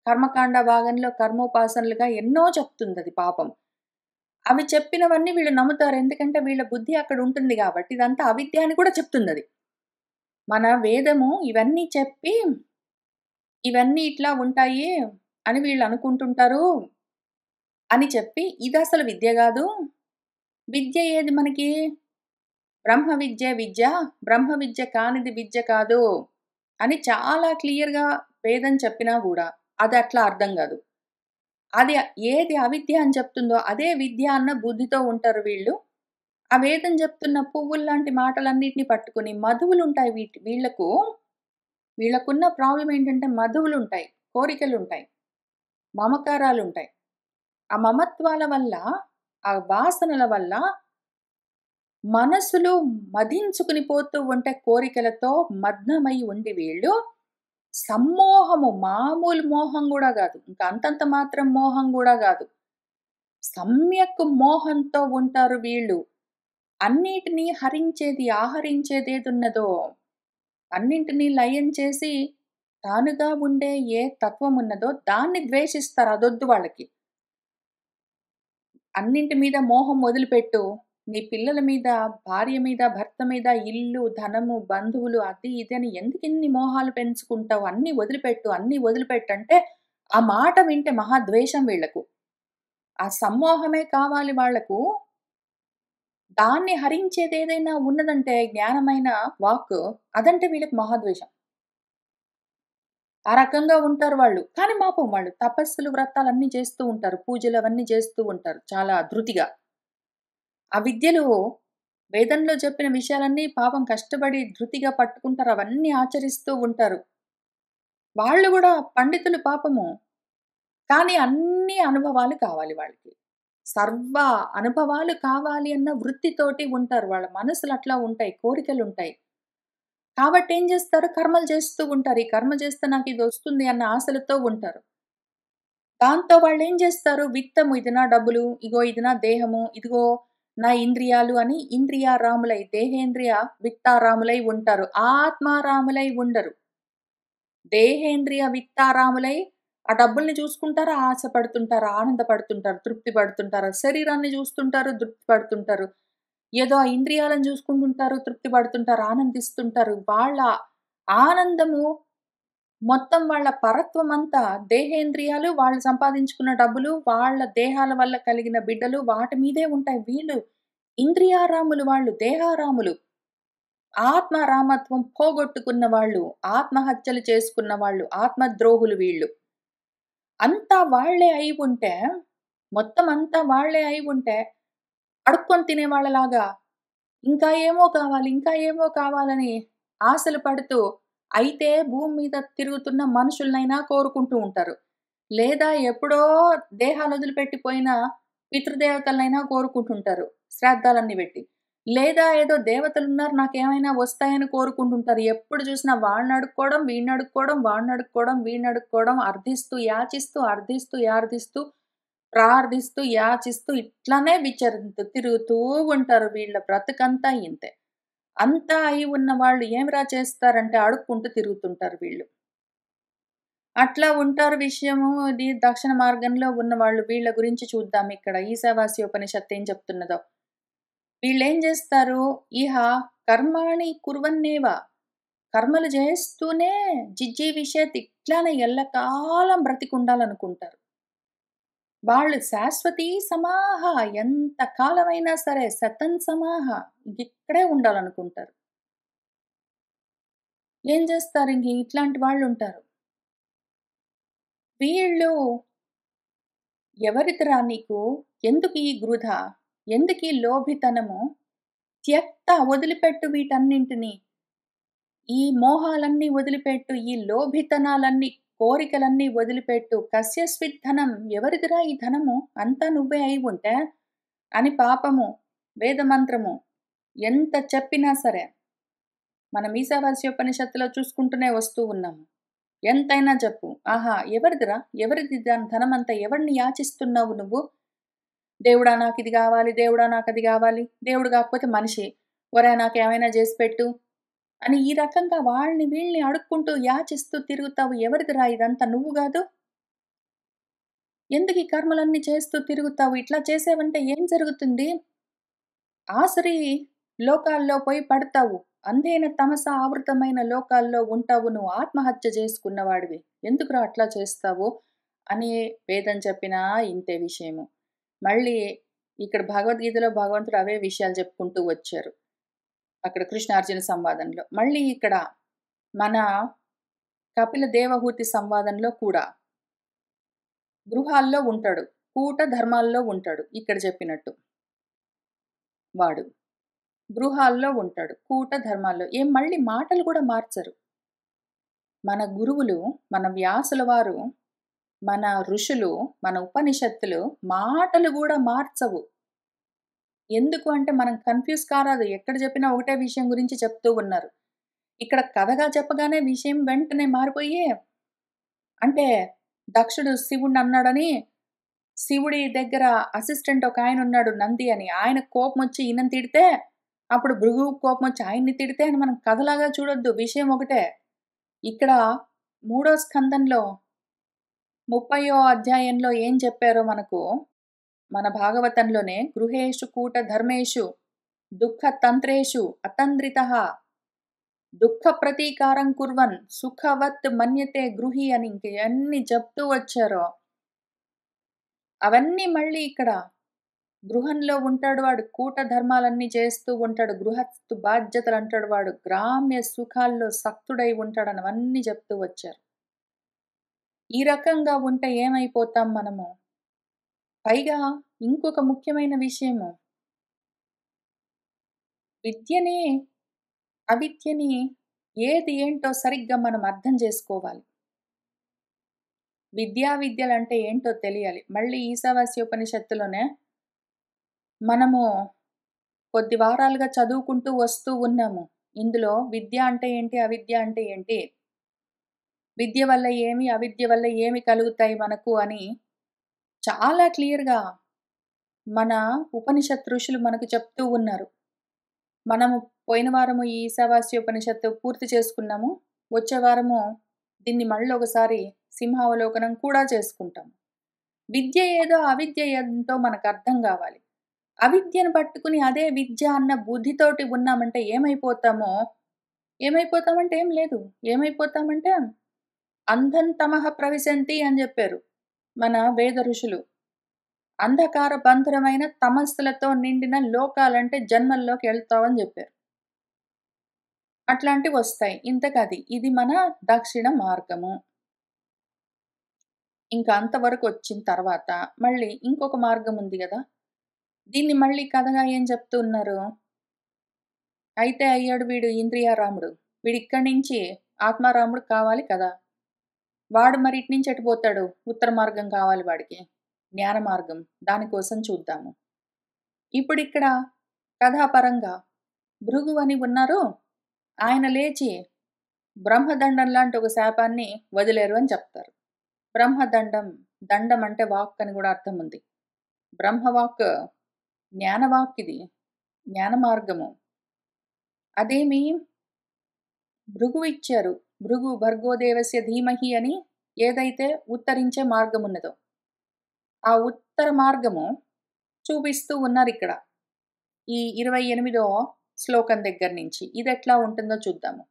కర్మకాండ భాగంలో కర్మోపాసనలుగా ఎన్నో చెప్తుందది పాపం. అవి చెప్పినవన్నీ వీళ్ళు నమ్ముతారు. ఎందుకంటే వీళ్ళ బుద్ధి అక్కడ ఉంటుంది గాబట్టి. ఇదంతా అవిద్య అని కూడా చెప్తుందది. మన వేదము ఇవన్నీ చెప్పి, ఇవన్నీ ఇట్లా ఉంటాయి అని వీళ్ళు అనుకుంటుంటారు అని చెప్పి, ఇదసలు విద్య గాదు. విద్య ఏది మనకి? బ్రహ్మ విద్యే విద్య. బ్రహ్మ విద్య కానిది విద్య కాదు అని చాలా క్లియర్‌గా వేదం చెప్పినా గూడా అది అట్లా అర్థం గాదు. అది ఏది అవిద్య అని చెప్తుందో అదే విద్య అన్న బుద్ధితో ఉంటారు వీళ్ళు. ఆ వేదం చెప్తున్న పువ్వుల్లాంటి మాటలన్నిటిని పట్టుకొని మధువులుంటాయి వీళ్ళకున్న ప్రాబ్లమ్ ఏంటంటే మధువులుంటాయి, కోరికలుంటాయి, మమకారాలుంటాయి. ఆ మమత్వాల వల్ల, ఆ వాసనల వల్ల మనసులు మదించుకుని పోతూ ఉంటే కోరికలతో మగ్నమై ఉండి వీళ్ళు సమ్మోహము మామూలు మోహం గూడా గాదు. ఇంక అంతంత మాత్రం మోహం గూడా గాదు. సమ్యక్ మోహంతో ఉంటారు వీళ్ళు. అన్నిటిని హరించేది, ఆహరించేదేదున్నదో అన్నింటిని లయం చేసి తానుగా ఉండే ఏ తత్వమున్నదో దాన్ని ద్వేషిస్తారు. అదొద్దు వాళ్ళకి. అన్నింటి మీద మోహం వదిలిపెట్టు. నీ పిల్లల మీద, భార్య మీద, భర్త మీద, ఇల్లు, ధనము, బంధువులు అది ఇది అని ఎందుకిన్ని మోహాలు పెంచుకుంటావు? అన్నీ వదిలిపెట్టు, అన్నీ వదిలిపెట్టంటే ఆ మాట వింటే మహాద్వేషం వీళ్ళకు. ఆ సమ్మోహమే కావాలి వాళ్ళకు. దాన్ని హరించేదేదైనా ఉన్నదంటే జ్ఞానమైన వాక్కు అదంటే వీళ్ళకి మహాద్వేషం. ఆ రకంగా ఉంటారు వాళ్ళు. కానీ పాపం వాళ్ళు తపస్సులు, వ్రతాలన్నీ చేస్తూ ఉంటారు. పూజలు అవన్నీ చేస్తూ ఉంటారు చాలా ధృతిగా. ఆ విద్యలు వేదంలో చెప్పిన విషయాలన్నీ పాపం కష్టపడి ధృతిగా పట్టుకుంటారు. అవన్నీ ఆచరిస్తూ ఉంటారు. వాళ్ళు గూడా పండితులు పాపము. కానీ అన్ని అనుభవాలు కావాలి వాళ్ళకి. సర్వ అనుభవాలు కావాలి అన్న వృత్తితోటి ఉంటారు. వాళ్ళ మనసులు అట్లా ఉంటాయి. కోరికలుంటాయి. కాబట్టి ఏం జేస్తారు? కర్మలు చేస్తూ ఉంటారు. ఈ కర్మ చేస్తే నాకిదొస్తుంది అన్న ఆశలతో ఉంటారు. దాంతో వాళ్ళేం జేస్తారు? విత్తము ఇది నా డబ్బులు, ఇగో ఇది నా దేహము, ఇదిగో నా ఇంద్రియాలు అని ఇంద్రియారాములై, దేహేంద్రియ విత్తారాములై ఉంటారు. ఆత్మారాములై ఉండరు. దేహేంద్రియ విత్తారాములై ఆ డబ్బుల్ని చూసుకుంటారు, ఆశపడుతుంటారు, ఆనందపడుతుంటారు, తృప్తి పడుతుంటారు. శరీరాన్ని చూస్తుంటారు, తృప్తి పడుతుంటారు. ఏదో ఆ ఇంద్రియాలను చూసుకుంటుంటారు, తృప్తి పడుతుంటారు, ఆనందిస్తుంటారు. వాళ్ళ ఆనందము మొత్తం వాళ్ళ పరత్వమంతా దేహేంద్రియాలు, వాళ్ళు సంపాదించుకున్న డబ్బులు, వాళ్ళ దేహాల వల్ల కలిగిన బిడ్డలు వాటి మీదే ఉంటాయి. వీళ్ళు ఇంద్రియారాములు వాళ్ళు, దేహారాములు. ఆత్మరామత్వం పోగొట్టుకున్న వాళ్ళు, ఆత్మహత్యలు చేసుకున్న వాళ్ళు, ఆత్మద్రోహులు వీళ్ళు. అంతా వాళ్ళే అయి ఉంటే, మొత్తం అంతా వాళ్ళే అయి ఉంటే, అడుక్కొని తినేవాళ్ళలాగా ఇంకా ఏమో కావాలి, ఇంకా ఏమో కావాలని ఆశలు పడుతూ, అయితే భూమి మీద తిరుగుతున్న మనుషులనైనా కోరుకుంటూ ఉంటారు. లేదా ఎప్పుడో దేహాలొదిలిపెట్టిపోయిన పితృదేవతలనైనా కోరుకుంటుంటారు. శ్రాద్ధాలన్నీ బెట్టి. లేదా ఏదో దేవతలున్నారు నాకేమైనా వస్తాయని కోరుకుంటుంటారు. ఎప్పుడు చూసినా వాళ్ళనడుక్కోవడం, వీడినడుక్కోవడం, వాడినడుక్కోవడం, వీడినడుక్కోవడం, అర్థిస్తూ, యాచిస్తూ, అర్థిస్తూ, యార్థిస్తూ, ప్రార్థిస్తూ, యాచిస్తూ ఇట్లనే తిరుగుతూ ఉంటారు. వీళ్ళ బ్రతుకంతా ఇంతే. అంతా అయి ఉన్న వాళ్ళు ఏమిరా చేస్తారంటే అడుక్కుంటూ తిరుగుతుంటారు వీళ్ళు. అట్లా ఉంటారు విషయము ఇది దక్షిణ మార్గంలో ఉన్నవాళ్ళు. వీళ్ళ గురించి చూద్దాం ఇక్కడ ఈశావాస్యోపనిషత్తు ఏం చెప్తున్నదో. వీళ్ళేం జేస్తారు? ఇహ కర్మాణి కుర్వన్నేవ కర్మలు చేస్తూనే జిజ్జీవిషేత్ ఇట్లానే ఎల్లకాలం బ్రతికుండాలనుకుంటారు. వాళ్ళు శాశ్వతీ సమాహ ఎంత కాలమైనా సరే సతన్ సమాహ ఇక్కడే ఉండాలనుకుంటారు. ఏం చేస్తారు ఇంక ఇట్లాంటి వాళ్ళుంటారు. వీళ్ళు ఎవరిదిరా నీకు? ఎందుకీ గృధ? ఎందుకీ లోభితనము? త్యక్త వదిలిపెట్టు వీటన్నింటిని. ఈ మోహాలన్నీ వదిలిపెట్టు. ఈ లోభితనాలన్నీ, కోరికలన్నీ వదిలిపెట్టు. కస్యస్విద్ ధనం? ఎవరిదిరా ఈ ధనము? అంతా నువ్వే అయి ఉంటే అని పాపము, వేదమంత్రము ఎంత చెప్పినా సరే, మనం ఈశావాస్యోపనిషత్తులో చూసుకుంటూనే వస్తూ ఉన్నాము. ఎంతైనా చెప్పు. ఆహా! ఎవరిదిరా? ఎవరిది ధనమంతా? ఎవరిని యాచిస్తున్నావు నువ్వు? దేవుడా నాకిది గావాలి, దేవుడా నాకది గావాలి, దేవుడు గాకపోతే మనిషి. ఒరేయ్ నాకేమైనా జేసి పెట్టు అని ఈ రకంగా వాళ్ళని వీళ్ళని అడుక్కుంటూ, యాచిస్తూ తిరుగుతావు. ఎవరిదిరా ఇదంతా? నువ్వు గాదు? ఎందుకీ కర్మలన్నీ చేస్తూ తిరుగుతావు? ఇట్లా చేసావంటే ఏం జరుగుతుంది? ఆసరి లోకాల్లో పోయి పడతావు. అంధేన తమస ఆవృతమైన లోకాల్లో ఉంటావు. నువ్వు ఆత్మహత్య చేసుకున్నవాడివి. ఎందుకురా అట్లా చేస్తావు? అని వేదం చెప్పినా ఇంతే విషయము. మళ్ళీ ఇక్కడ భగవద్గీతలో భగవంతుడు అవే విషయాలు చెప్పుకుంటూ వచ్చారు. అక్కడ కృష్ణార్జున సంవాదంలో. మళ్ళీ ఇక్కడ మన కపిల దేవహూతి సంవాదంలో కూడా గృహాల్లో ఉంటాడు. కూట ధర్మాల్లో ఉంటాడు. ఇక్కడ చెప్పినట్టు. వాడు గృహాల్లో ఉంటాడు. కూట ధర్మాల్లో. మళ్ళీ మాటలు కూడా మార్చరు. మన గురువులు, మన వ్యాసుల వారు, మన ఋషులు, మన ఉపనిషత్తులు మాటలు గూడా మార్చవు. ఎందుకు అంటే మనం కన్‌ఫ్యూజ్ కారాదు. ఎక్కడ చెప్పినా ఒకటే విషయం గురించి చెప్తూ ఉన్నారు. ఇక్కడ కథగా చెప్పగానే విషయం వెంటనే మారిపోయి, అంటే దక్షుడు శివుడినన్నాడని, శివుడి దగ్గర అసిస్టెంట్ ఒకాయనున్నాడు నంది అని. ఆయనకు కోపమొచ్చి ఈయనని తిడితే, అప్పుడు భృగువుకి కోపమొచ్చి ఆయన్ని తిడితే అని మనం కథలాగా చూడొద్దు. విషయం ఒకటే. ఇక్కడ మూడో స్కందంలో 30వ అధ్యాయంలో ఏం చెప్పారో మనకు, మన భాగవతంలోనే గృహేషు కూట ధర్మేషు దుఃఖ తంత్రేషు అతంద్రితః దుఃఖ ప్రతీకారం కుర్వన్ సుఖవత్ మన్యతే గృహి అని ఇంక ఎన్ని చెప్తూ వచ్చారో అవన్నీ మళ్ళీ ఇక్కడ గృహంలో ఉంటాడు వాడు, కూట ధర్మాలన్నీ చేస్తూ ఉంటాడు, గృహస్థు బాధ్యతలు అంటాడు వాడు, గ్రామ్య సుఖాల్లో సక్తుడై ఉంటాడని అవన్నీ చెప్తూ వచ్చారు. ఈ రకంగా ఉంటే ఏమైపోతాం మనము? పైగా ఇంకొక ముఖ్యమైన విషయము, విద్యని, అవిద్యని ఏది ఏంటో సరిగ్గా మనం అర్థం చేసుకోవాలి. విద్యలంటే ఏంటో తెలియాలి. మళ్ళీ ఈశావాస్యోపనిషత్తులోనే మనము కొద్ది వారాలుగా చదువుకుంటూ వస్తూ ఉన్నాము. ఇందులో విద్య అంటే ఏంటి? అవిద్య అంటే ఏంటి? విద్య వల్ల ఏమి? అవిద్య వల్ల ఏమి కలుగుతాయి మనకు అని చాలా క్లియర్‌గా మన ఉపనిషత్ ఋషులు మనకు చెప్తూ ఉన్నారు. మనము పోయిన వారము ఈ ఈశావాస్యోపనిషత్తు పూర్తి చేసుకున్నాము. వచ్చే వారము దీన్ని మళ్ళొకసారి సింహావలోకనం కూడా చేసుకుంటాం. విద్య ఏదో, అవిద్య ఏంటో మనకర్థం గావాలి. అవిద్యను పట్టుకుని అదే విద్య అన్న బుద్ధితోటి ఉన్నామంటే ఏమైపోతామంటే ఏం లేదు. ఏమైపోతామంటే అంధం తమః ప్రవిశంతి అని జెప్పారు మన వేద ఋషులు. అంధకార బంధురమైన తమస్సులతో నిండిన లోకాలంటే జన్మల్లోకి ఎళ్తావని జెప్పారు. అట్లాంటివొస్తాయి. ఇంతకది. ఇది మన దక్షిణ మార్గము. ఇంకా అంతవరకొచ్చిన తర్వాత మళ్ళీ ఇంకొక మార్గం ఉంది గదా! దీన్ని మళ్ళీ కథగా ఏం చెప్తూ ఉన్నారు? అయితే అయ్యాడు వీడు ఇంద్రియారాముడు. వీడిక్కడి నుంచి ఆత్మారాముడు కావాలి కదా! వాడు మరి ఇటు నుంచి ఎటు పోతాడు? ఉత్తర మార్గం కావాలి వాడికి. జ్ఞాన మార్గం. దానికోసం చూద్దాము. ఇప్పుడిక్కడ కథాపరంగా భృగువని ఉన్నారు. ఆయన లేచి బ్రహ్మదండం లాంటి ఒక శాపాన్ని వదిలేరు అని చెప్తారు. బ్రహ్మదండం, దండం అంటే వాక్ అని గూడా అర్థం ఉంది. బ్రహ్మవాక్ జ్ఞానవాక్ ఇది. జ్ఞాన మార్గము. అదేమి భృగువు ఇచ్చారు. భృగు భర్గోదేవస్య ధీమహి అని ఏదైతే ఉత్తరించే మార్గమున్నదో, ఆ ఉత్తర మార్గము చూపిస్తూ ఉన్నారిక్కడ. ఈ 28వ శ్లోకం దగ్గర నుంచి. ఇదెట్లా ఉంటుందో చూద్దాము.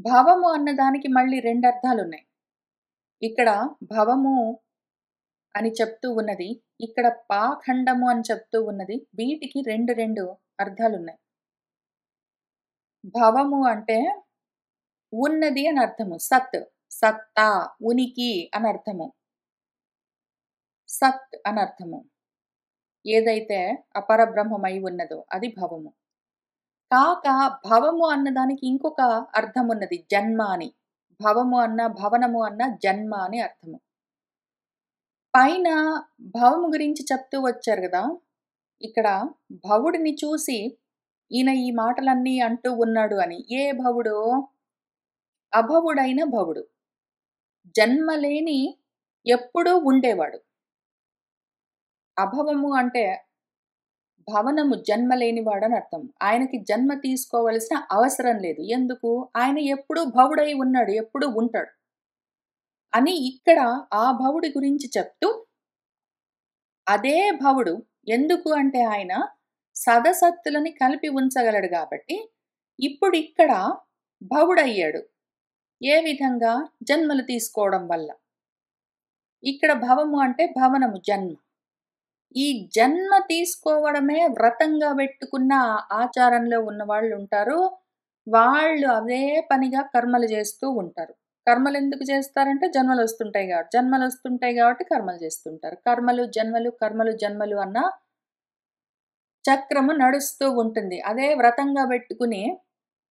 భవము అన్నదానికి మళ్ళీ 2 అర్థాలున్నాయి. ఇక్కడ భవము అని చెప్తూ ఉన్నది, ఇక్కడ పాఖండము అని చెప్తూ ఉన్నది. వీటికి 2 అర్థాలున్నాయి. భవము అంటే ఉన్నది అని అర్థము. సత్, సత్తా, ఉనికి అని అర్థము. సత్ అనర్థము. ఏదైతే అపరబ్రహ్మమై ఉన్నదో అది భవము. కాక భవము అన్నదానికి ఇంకొక అర్థమున్నది జన్మ అని. భవము అన్న, భవనము అన్న జన్మ అని అర్థము. పైన భవము గురించి చెప్తూ వచ్చారు గదా! ఇక్కడ భవుడిని చూసి ఈయన ఈ మాటలన్నీ అంటూ ఉన్నాడు అని. ఏ భవుడు? అభవుడైన భవుడు. జన్మలేని ఎప్పుడూ ఉండేవాడు. అభవము అంటే భవనము జన్మ లేనివాడని అర్థం. ఆయనకి జన్మ తీసుకోవలసిన అవసరం లేదు. ఎందుకు? ఆయన ఎప్పుడూ భవుడై ఉన్నాడు. ఎప్పుడూ ఉంటాడు. అని ఇక్కడ ఆ భవుడి గురించి చెప్తూ, అదే భవుడు ఎందుకు అంటే ఆయన సదసత్తులని కలిపి ఉంచగలడు గాబట్టి, ఇప్పుడిక్కడ భవుడయ్యాడు. ఏ విధంగా? జన్మలు తీసుకోవడం వల్ల. ఇక్కడ భవము అంటే భవనము జన్మ. ఈ జన్మ తీసుకోవడమే వ్రతంగా పెట్టుకున్న ఆచారంలో ఉన్నవాళ్ళుంటారు. వాళ్ళు అదే పనిగా కర్మలు చేస్తూ ఉంటారు. కర్మలెందుకు చేస్తారంటే జన్మలొస్తుంటాయి గాబట్టి. జన్మలొస్తుంటాయి గాబట్టి కర్మలు చేస్తుంటారు. కర్మలు, జన్మలు, కర్మలు, జన్మలు అన్న చక్రము నడుస్తూ ఉంటుంది. అదే వ్రతంగా పెట్టుకుని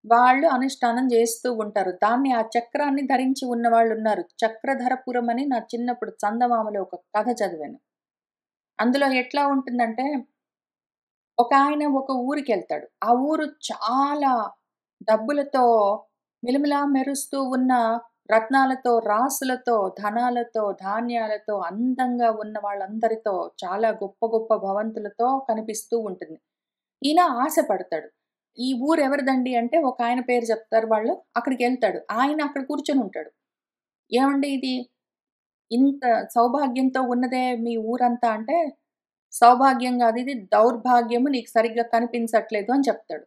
వాళ్ళు అనుష్ఠానం చేస్తూ ఉంటారు. దాన్ని ఆ చక్రాన్ని ధరించి ఉన్నవాళ్ళున్నారు. చక్రధరపురం అని నా చిన్నప్పుడు చందమామలో ఒక కథ చదివాను. అందులో ఎట్లా ఉంటుందంటే, ఒకాయన ఒక ఊరికెళ్తాడు. ఆ ఊరు చాలా డబ్బులతో మిలమిలా మెరుస్తూ ఉన్న రత్నాలతో, రాసులతో, ధనాలతో, ధాన్యాలతో అందంగా ఉన్న వాళ్ళందరితో చాలా గొప్ప గొప్ప భవంతులతో కనిపిస్తూ ఉంటుంది. ఈయన ఆశపడతాడు. ఈ ఊరెవరిదండి అంటే ఒకాయన పేరు చెప్తారు వాళ్ళు. అక్కడికెళ్తాడు. ఆయన అక్కడ కూర్చొనుంటాడు. ఏవండీ ఇది ఇంత సౌభాగ్యంతో ఉన్నదే మీ ఊరంతా అంటే, సౌభాగ్యం గాదు ఇది దౌర్భాగ్యము నీకు సరిగ్గా కనిపించట్లేదు అని చెప్తాడు.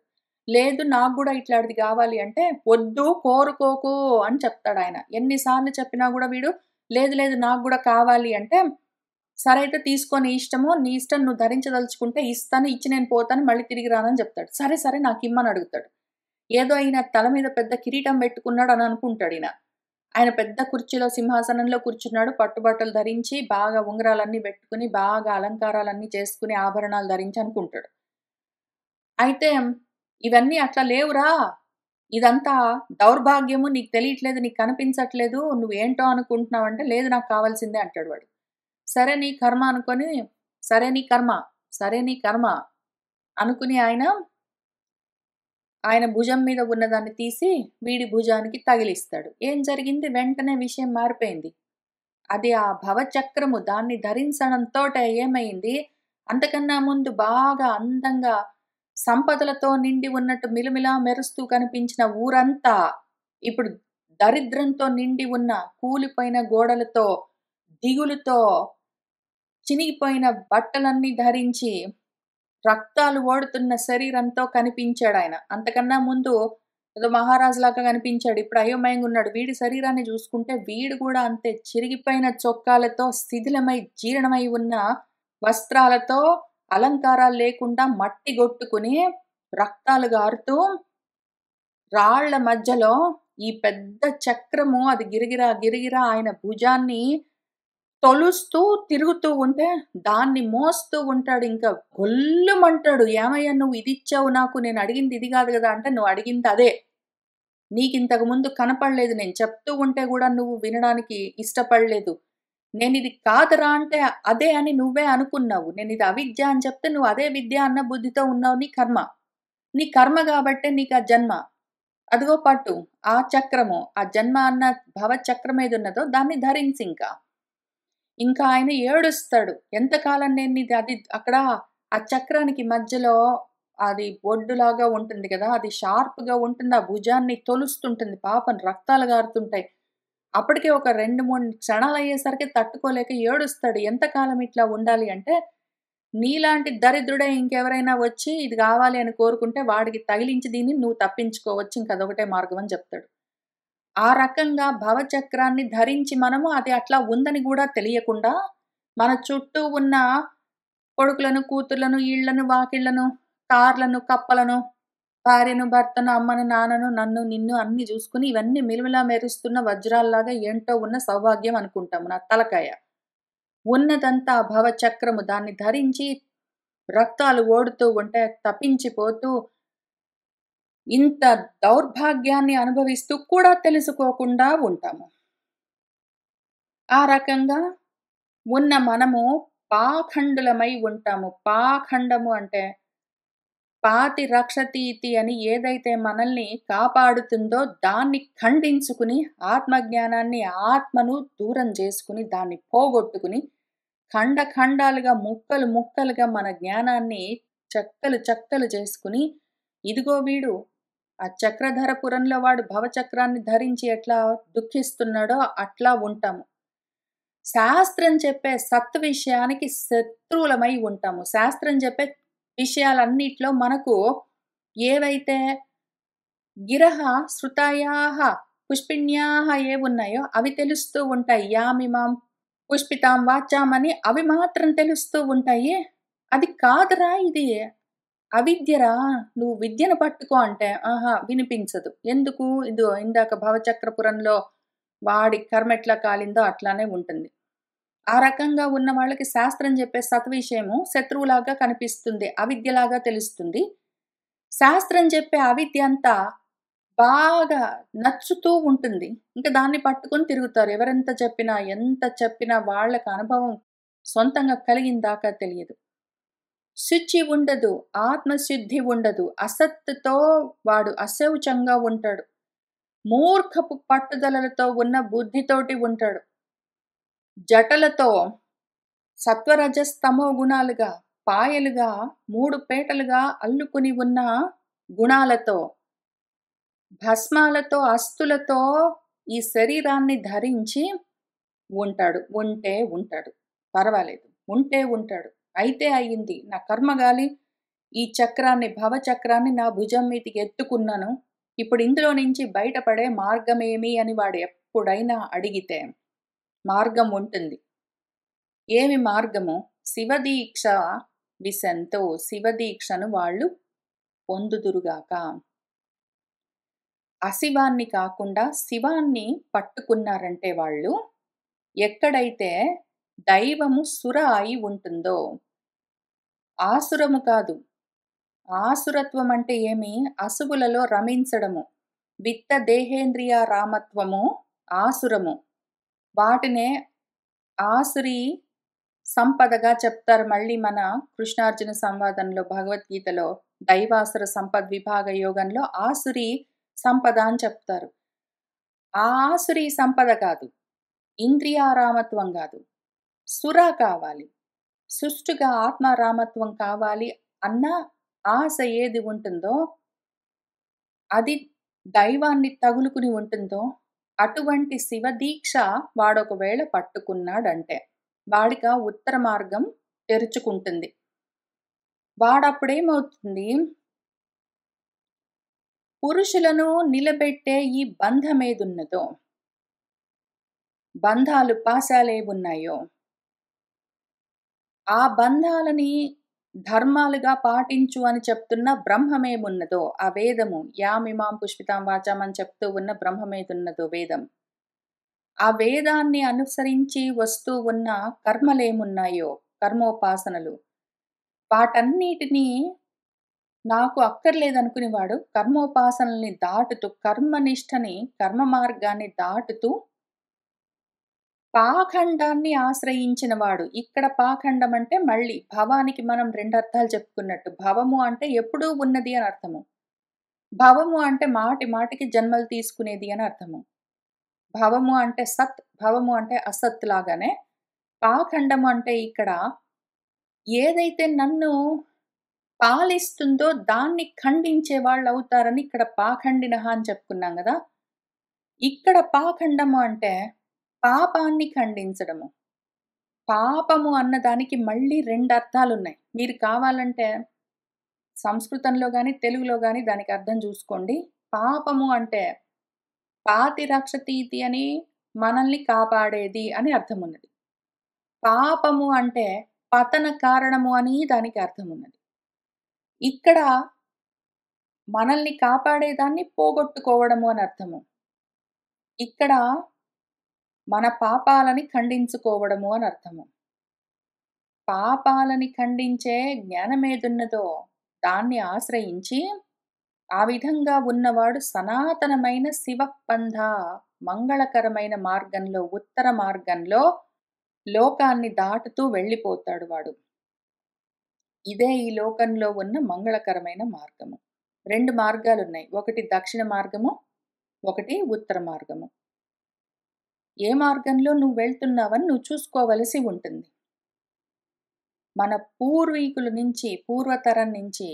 లేదు నాకు గూడా ఇట్లాంటిది గావాలి అంటే, వద్దు కోరుకోకు అని చెప్తాడాయన. ఎన్ని సార్లు చెప్పినా గూడా వీడు లేదు లేదు నాకు గూడా కావాలి అంటే, సరే అయితే తీసుకో నీ ఇష్టము. నీ ఇష్టం నువ్వు ధరించదలుచుకుంటే ఇస్తాను. ఇచ్చి నేను పోతాను. మళ్ళీ తిరిగి రానని జెప్తాడు. సరే సరే నాకిమ్మని అడుగుతాడు. ఏదో ఈయన తల మీద పెద్ద కిరీటం బెట్టుకున్నాడని అనుకుంటాడీయన. ఆయన పెద్ద కుర్చీలో, సింహాసనంలో కూర్చున్నాడు. పట్టుబట్టలు ధరించి, బాగా ఉంగరాలన్నీ బెట్టుకుని, బాగా అలంకారాలన్నీ చేసుకుని, ఆభరణాలు ధరించి అనుకుంటాడు. అయితే ఇవన్నీ అట్లా లేవురా! ఇదంతా దౌర్భాగ్యము. నీకు తెలియట్లేదు, నీకు కనిపించట్లేదు. నువ్వేంటో అనుకుంటున్నావంటే, లేదు నాకు కావాల్సిందే అంటాడు వాడు. సరే నీ కర్మ అనుకోని, సరే నీ కర్మ, సరే నీ కర్మ అనుకుని ఆయన భుజం మీద ఉన్నదాన్ని తీసి వీడి భుజానికి తగిలిస్తాడు. ఏం జరిగింది? వెంటనే విషయం మారిపోయింది. అది ఆ భవచక్రము దాన్ని ధరించడంతోటే ఏమైంది? అంతకన్నా ముందు బాగా అందంగా సంపదలతో నిండి ఉన్నట్టు మిలమిలా మెరుస్తూ కనిపించిన ఊరంతా ఇప్పుడు దరిద్రంతో నిండి ఉన్న కూలిపోయిన గోడలతో, దిగులుతో, చినిగిపోయిన బట్టలన్నీ ధరించి రక్తాలు ఓడుతున్న శరీరంతో కనిపించాడాయన. అంతకన్నా ముందు ఏదో మహారాజులాగా కనిపించాడు. ఇప్పుడు అయోమయంగా ఉన్నాడు. వీడి శరీరాన్ని చూసుకుంటే వీడు కూడా అంతే చిరిగిపోయిన చొక్కాలతో, శిథిలమై, జీర్ణమై ఉన్న వస్త్రాలతో, అలంకారాలు లేకుండా మట్టి గొట్టుకుని, రక్తాలు గారుతూ, రాళ్ళ మధ్యలో ఈ పెద్ద చక్రము అది గిరగిరా, గిరగిరా ఆయన భుజాన్ని తొలుస్తూ తిరుగుతూ ఉంటే, దాన్ని మోస్తూ ఉంటాడింక. గొల్లుమంటాడు. "ఏమయ్యా నువ్వు ఇదిచ్చావు నాకు, నేనడిగింది ఇది గాదు గదా!" అంటే, "నువ్వు అడిగింది అదే. నీకింతకు ముందు కనపడలేదు. నేను చెప్తూ ఉంటే గూడా నువ్వు వినడానికి ఇష్టపడలేదు. నేనిది కాదురా అంటే, అదే అని నువ్వే అనుకున్నావు. నేనిది అవిద్య అని చెప్తే, నువ్వు అదే విద్య అన్న బుద్ధితో ఉన్నావు. నీ కర్మ. నీ కర్మ గాబట్టే నీకా జన్మ. అదిగో పట్టు. ఆ చక్రము, ఆ జన్మ అన్న భవచక్రం ఏదున్నదో దాన్ని ధరించింక." ఇంకా ఆయన ఏడుస్తాడు. ఎంతకాలం నేనిది అది అక్కడ ఆ చక్రానికి మధ్యలో అది బొడ్డులాగా ఉంటుంది గదా! అది షార్ప్‌గా ఉంటుంది. ఆ భుజాన్ని తొలుస్తుంటుంది. పాపం రక్తాలు గారుతుంటాయి. అప్పటికే ఒక 2, 3 క్షణాలయ్యేసరికి తట్టుకోలేక ఏడుస్తాడు. ఎంతకాలం ఇట్లా ఉండాలి అంటే, నీలాంటి దరిద్రుడే ఇంకెవరైనా వచ్చి ఇది గావాలి అని కోరుకుంటే వాడికి తగిలించి దీన్ని నువ్వు తప్పించుకోవచ్చు. ఇంక అదొకటే మార్గం అని జెప్తాడు. ఆ రకంగా భవచక్రాన్ని ధరించి మనము అది అట్లా ఉందని గూడా తెలియకుండా, మన చుట్టూ ఉన్న కొడుకులను, కూతుర్లను, ఇళ్ళను, వాకిళ్ళను, కార్లను, కప్పలను, భార్యను, భర్తను, అమ్మను, నాన్నను, నన్ను, నిన్ను అన్నీ జూసుకొని ఇవన్నీ మిలమిలా మెరుస్తున్న వజ్రాల్లాగా ఏంటో ఉన్న సౌభాగ్యం అనుకుంటాము. నా తలకాయ. ఉన్నదంతా భవచక్రము. దాన్ని ధరించి రక్తాలు ఓడుతూ ఉంటే తపించిపోతూ ఇంత దౌర్భాగ్యాన్ని అనుభవిస్తూ కూడా తెలుసుకోకుండా ఉంటాము. ఆ రకంగా ఉన్న మనము పాఖండులమై ఉంటాము. పాఖండము అంటే పాతి రక్షతీతి అని ఏదైతే మనల్ని కాపాడుతుందో దాన్ని ఖండించుకుని, ఆత్మజ్ఞానాన్ని, ఆత్మను దూరం చేసుకుని, దాన్ని పోగొట్టుకుని, ఖండాలుగా, ముక్కలు ముక్కలుగా మన జ్ఞానాన్ని చెక్కలు చెక్కలు చేసుకుని, ఇదిగో వీడు ఆ చక్రధరపురంలో వాడు భవచక్రాన్ని ధరించి ఎట్లా దుఃఖిస్తున్నాడో అట్లా ఉంటాము. శాస్త్రం చెప్పే సత్ విషయానికి శత్రువులమై ఉంటాము. శాస్త్రం చెప్పే విషయాలన్నిట్లో మనకు ఏవైతే గిరహ శృతాయాహ పుష్పిణ్యాహ ఏవున్నాయో అవి తెలుస్తూ ఉంటాయి. యామిమాం పుష్పితాం వాచాం అని అవి మాత్రం తెలుస్తూ ఉంటాయి. అది కాదురా ఇది అవిద్యరా, నువ్వు విద్యను పట్టుకో అంటే, ఆహా! వినిపించదు. ఎందుకు? ఇదో ఇందాక భవచక్రపురంలో వాడి కర్మ ఎట్లా కాలిందో అట్లానే ఉంటుంది. ఆ రకంగా ఉన్న వాళ్ళకి శాస్త్రం చెప్పే సత్విషయము శత్రువులాగా కనిపిస్తుంది. అవిద్యలాగా తెలుస్తుంది. శాస్త్రం చెప్పే అవిద్య అంతా బాగా నచ్చుతూ ఉంటుంది. ఇంక దాన్ని పట్టుకొని తిరుగుతారు. ఎవరెంత చెప్పినా, ఎంత చెప్పినా వాళ్ళకి అనుభవం సొంతంగా కలిగిందాకా తెలియదు. శుచి ఉండదు. ఆత్మశుద్ధి ఉండదు. అసత్తుతో వాడు అశౌచంగా ఉంటాడు. మూర్ఖపు పట్టుదలలతో ఉన్న బుద్ధితోటి ఉంటాడు. జటలతో సత్వరజస్తమో గుణాలుగా, పాయలుగా, 3 పేటలుగా అల్లుకుని ఉన్న గుణాలతో, భస్మాలతో, అస్తులతో ఈ శరీరాన్ని ధరించి ఉంటాడు. ఉంటే ఉంటాడు. పర్వాలేదు. ఉంటే ఉంటాడు. అయితే అయింది. నా కర్మగాలి ఈ చక్రాన్ని, భవచక్రాన్ని నా భుజం మీదికి ఎత్తుకున్నాను. ఇప్పుడు ఇందులో నుంచి బయటపడే మార్గమేమి అని వాడు ఎప్పుడైనా అడిగితే మార్గం ఉంటుంది. ఏమి మార్గము? శివదీక్ష విశంతో, శివదీక్షను వాళ్ళు పొందుదురుగాక. అశివాన్ని కాకుండా శివాన్ని పట్టుకున్నారంటే వాళ్ళు, ఎక్కడైతే దైవము సుర అయి ఉంటుందో, ఆసురము కాదు. ఆసురత్వం అంటే ఏమి? అసువులలో రమించడము. విత్త దేహేంద్రియ రామత్వము ఆసురము. వాటినే ఆసురి సంపదగా చెప్తారు. మళ్ళీ మన కృష్ణార్జున సంవాదంలో భగవద్గీతలో దైవాసుర సంపద్విభాగ యోగంలో ఆసురి సంపద అని చెప్తారు. ఆ ఆసురి సంపద కాదు. ఇంద్రియారామత్వం కాదు. సుర కావాలి. సుష్టుగా ఆత్మారామత్వం కావాలి అన్న ఆశ ఏది ఉంటుందో, అది దైవాన్ని తగులుకుని ఉంటుందో, అటువంటి శివదీక్ష వాడొకవేళ పట్టుకున్నాడంటే, వాడికి ఆ ఉత్తర మార్గం తెరుచుకుంటుంది. వాడప్పుడేమవుతుంది, పురుషులను నిలబెట్టే ఈ బంధమేదున్నదో, బంధాలు పాశాలేవున్నాయో, ఆ బంధాలని ధర్మాలుగా పాటించు అని చెప్తున్న బ్రహ్మమేమున్నదో, ఆ వేదము యామిమాం పుష్పితాం వాచాం అని చెప్తూ ఉన్న బ్రహ్మమేదున్నదో వేదం, ఆ వేదాన్ని అనుసరించి వస్తూ ఉన్న కర్మలేమున్నాయో, కర్మోపాసనలు, వాటన్నిటినీ నాకు అక్కర్లేదనుకునేవాడు కర్మోపాసనల్ని దాటుతూ, కర్మనిష్టని, కర్మ మార్గాన్ని దాటుతూ పాఖండాన్ని ఆశ్రయించినవాడు. ఇక్కడ పాఖండం అంటే మళ్ళీ భవానికి మనం 2 అర్థాలు చెప్పుకున్నట్టు. భవము అంటే ఎప్పుడూ ఉన్నది అని అర్థము. భవము అంటే మాటి మాటికి జన్మలు తీసుకునేది అని అర్థము. భవము అంటే సత్, భవము అంటే అసత్ లాగానే పాఖండము అంటే ఇక్కడ ఏదైతే నన్ను పాలిస్తుందో దాన్ని ఖండించే వాళ్ళవుతారని ఇక్కడ పాఖండినః అని చెప్పుకున్నాం గదా! ఇక్కడ పాఖండము అంటే పాపాన్ని ఖండించడము. పాపము అన్నదానికి మళ్ళీ 2 అర్థాలున్నాయి. మీరు కావాలంటే సంస్కృతంలో గాని, తెలుగులో గాని దానికి అర్థం జూసుకోండి. పాపము అంటే పాతి రక్షతీతి అని మనల్ని కాపాడేది అని అర్థమున్నది. పాపము అంటే పతన కారణము అని దానికి అర్థమున్నది. ఇక్కడ మనల్ని కాపాడేదాన్ని పోగొట్టుకోవడము అని అర్థము. ఇక్కడ మన పాపాలని ఖండించుకోవడము అని అర్థము. పాపాలని ఖండించే జ్ఞానమేదున్నదో దాన్ని ఆశ్రయించి ఆ విధంగా ఉన్నవాడు సనాతనమైన శివపంథ మంగళకరమైన మార్గంలో, ఉత్తర మార్గంలో లోకాన్ని దాటుతూ వెళ్ళిపోతాడు వాడు. ఇదే ఈ లోకంలో ఉన్న మంగళకరమైన మార్గము. 2 మార్గాలున్నాయి. ఒకటి దక్షిణ మార్గము, ఒకటి ఉత్తర మార్గము. ఏ మార్గంలో నువ్వు వెళ్తున్నావని నువ్వు చూసుకోవలసి ఉంటుంది. మన పూర్వీకుల నుంచి, పూర్వతరం నుంచి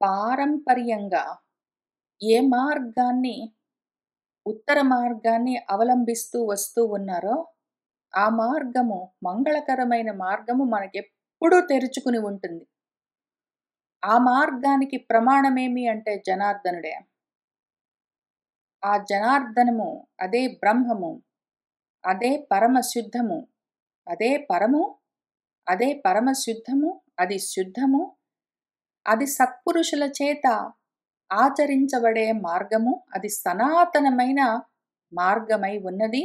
పారంపర్యంగా ఏ మార్గాన్ని, ఉత్తర మార్గాన్ని అవలంబిస్తూ వస్తూ ఉన్నారో, ఆ మార్గము మంగళకరమైన మార్గము మనకెప్పుడూ తెరుచుకుని ఉంటుంది. ఆ మార్గానికి ప్రమాణమేమి అంటే జనార్దనుడే. ఆ జనార్దనము, అదే బ్రహ్మము, అదే పరమశుద్ధము, అదే పరము, అదే పరమశుద్ధము, అది శుద్ధము, అది సత్పురుషుల చేత ఆచరించబడే మార్గము, అది సనాతనమైన మార్గమై ఉన్నది.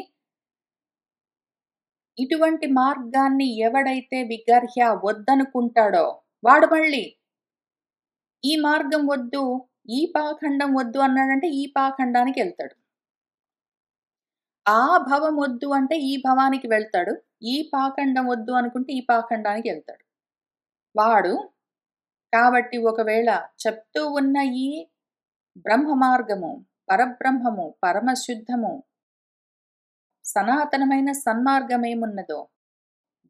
ఇటువంటి మార్గాన్ని ఎవడైతే విగర్హ్య వద్దనుకుంటాడో వాడు మళ్ళీ ఈ మార్గం వద్దు, ఈ పాఖండం వద్దు అన్నాడంటే ఈ పాఖండానికి వెళ్తాడు. ఆ భవం వద్దు అంటే ఈ భవానికి వెళ్తాడు. ఈ పాఖండం వద్దు అనుకుంటే ఈ పాఖండానికి వెళ్తాడు వాడు. కాబట్టి ఒకవేళ చెప్తూ ఉన్న ఈ బ్రహ్మ మార్గము, పరబ్రహ్మము, పరమశుద్ధము, సనాతనమైన సన్మార్గమేమున్నదో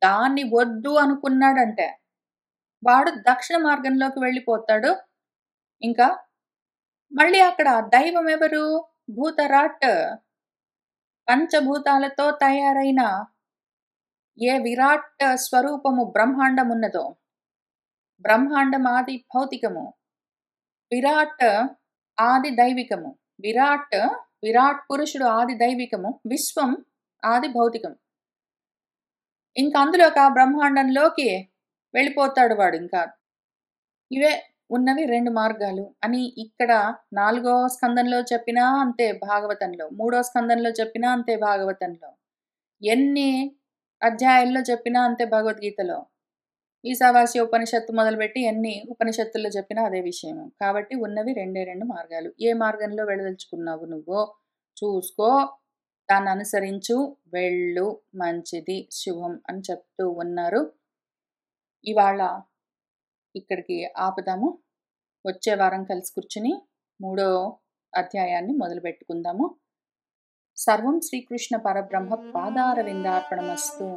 దాన్ని వద్దు అనుకున్నాడంటే వాడు దక్షిణ మార్గంలోకి వెళ్ళిపోతాడు. ఇంకా మళ్ళీ అక్కడ దైవం ఎవరు? భూతరాట్, పంచభూతాలతో తయారైన ఏ విరాట్ స్వరూపము బ్రహ్మాండం ఉన్నదో, బ్రహ్మాండం ఆది భౌతికము, విరాట్ ఆది దైవికము, విరాట్ పురుషుడు ఆది దైవికము, విశ్వం ఆది భౌతికం. ఇంకా అందులోకి ఆ బ్రహ్మాండంలోకి వెళ్ళిపోతాడు వాడు. ఇంకా ఇవే ఉన్నవి 2 మార్గాలు అని ఇక్కడ 4వ స్కందంలో చెప్పినా అంతే, భాగవతంలో 3వ స్కందంలో చెప్పినా అంతే, భాగవతంలో ఎన్ని అధ్యాయాల్లో చెప్పినా అంతే, భగవద్గీతలో ఈశావాస్య ఉపనిషత్తు మొదలుపెట్టి ఎన్ని ఉపనిషత్తుల్లో చెప్పినా అదే విషయం. కాబట్టి ఉన్నవి 2 మార్గాలు. ఏ మార్గంలో వెళ్ళదలుచుకున్నావు నువ్వో చూసుకో, దాన్ని అనుసరించు, వెళ్ళు, మంచిది, శుభం అని చెప్తూ ఉన్నారు. ఇవాళ ఇక్కడికి ఆపుదాము. వచ్చే వారం కలిసి కూర్చుని 3వ అధ్యాయాన్ని మొదలు పెట్టుకుందాము. సర్వం శ్రీకృష్ణ పరబ్రహ్మ పాదారవిందార్పణమస్తు.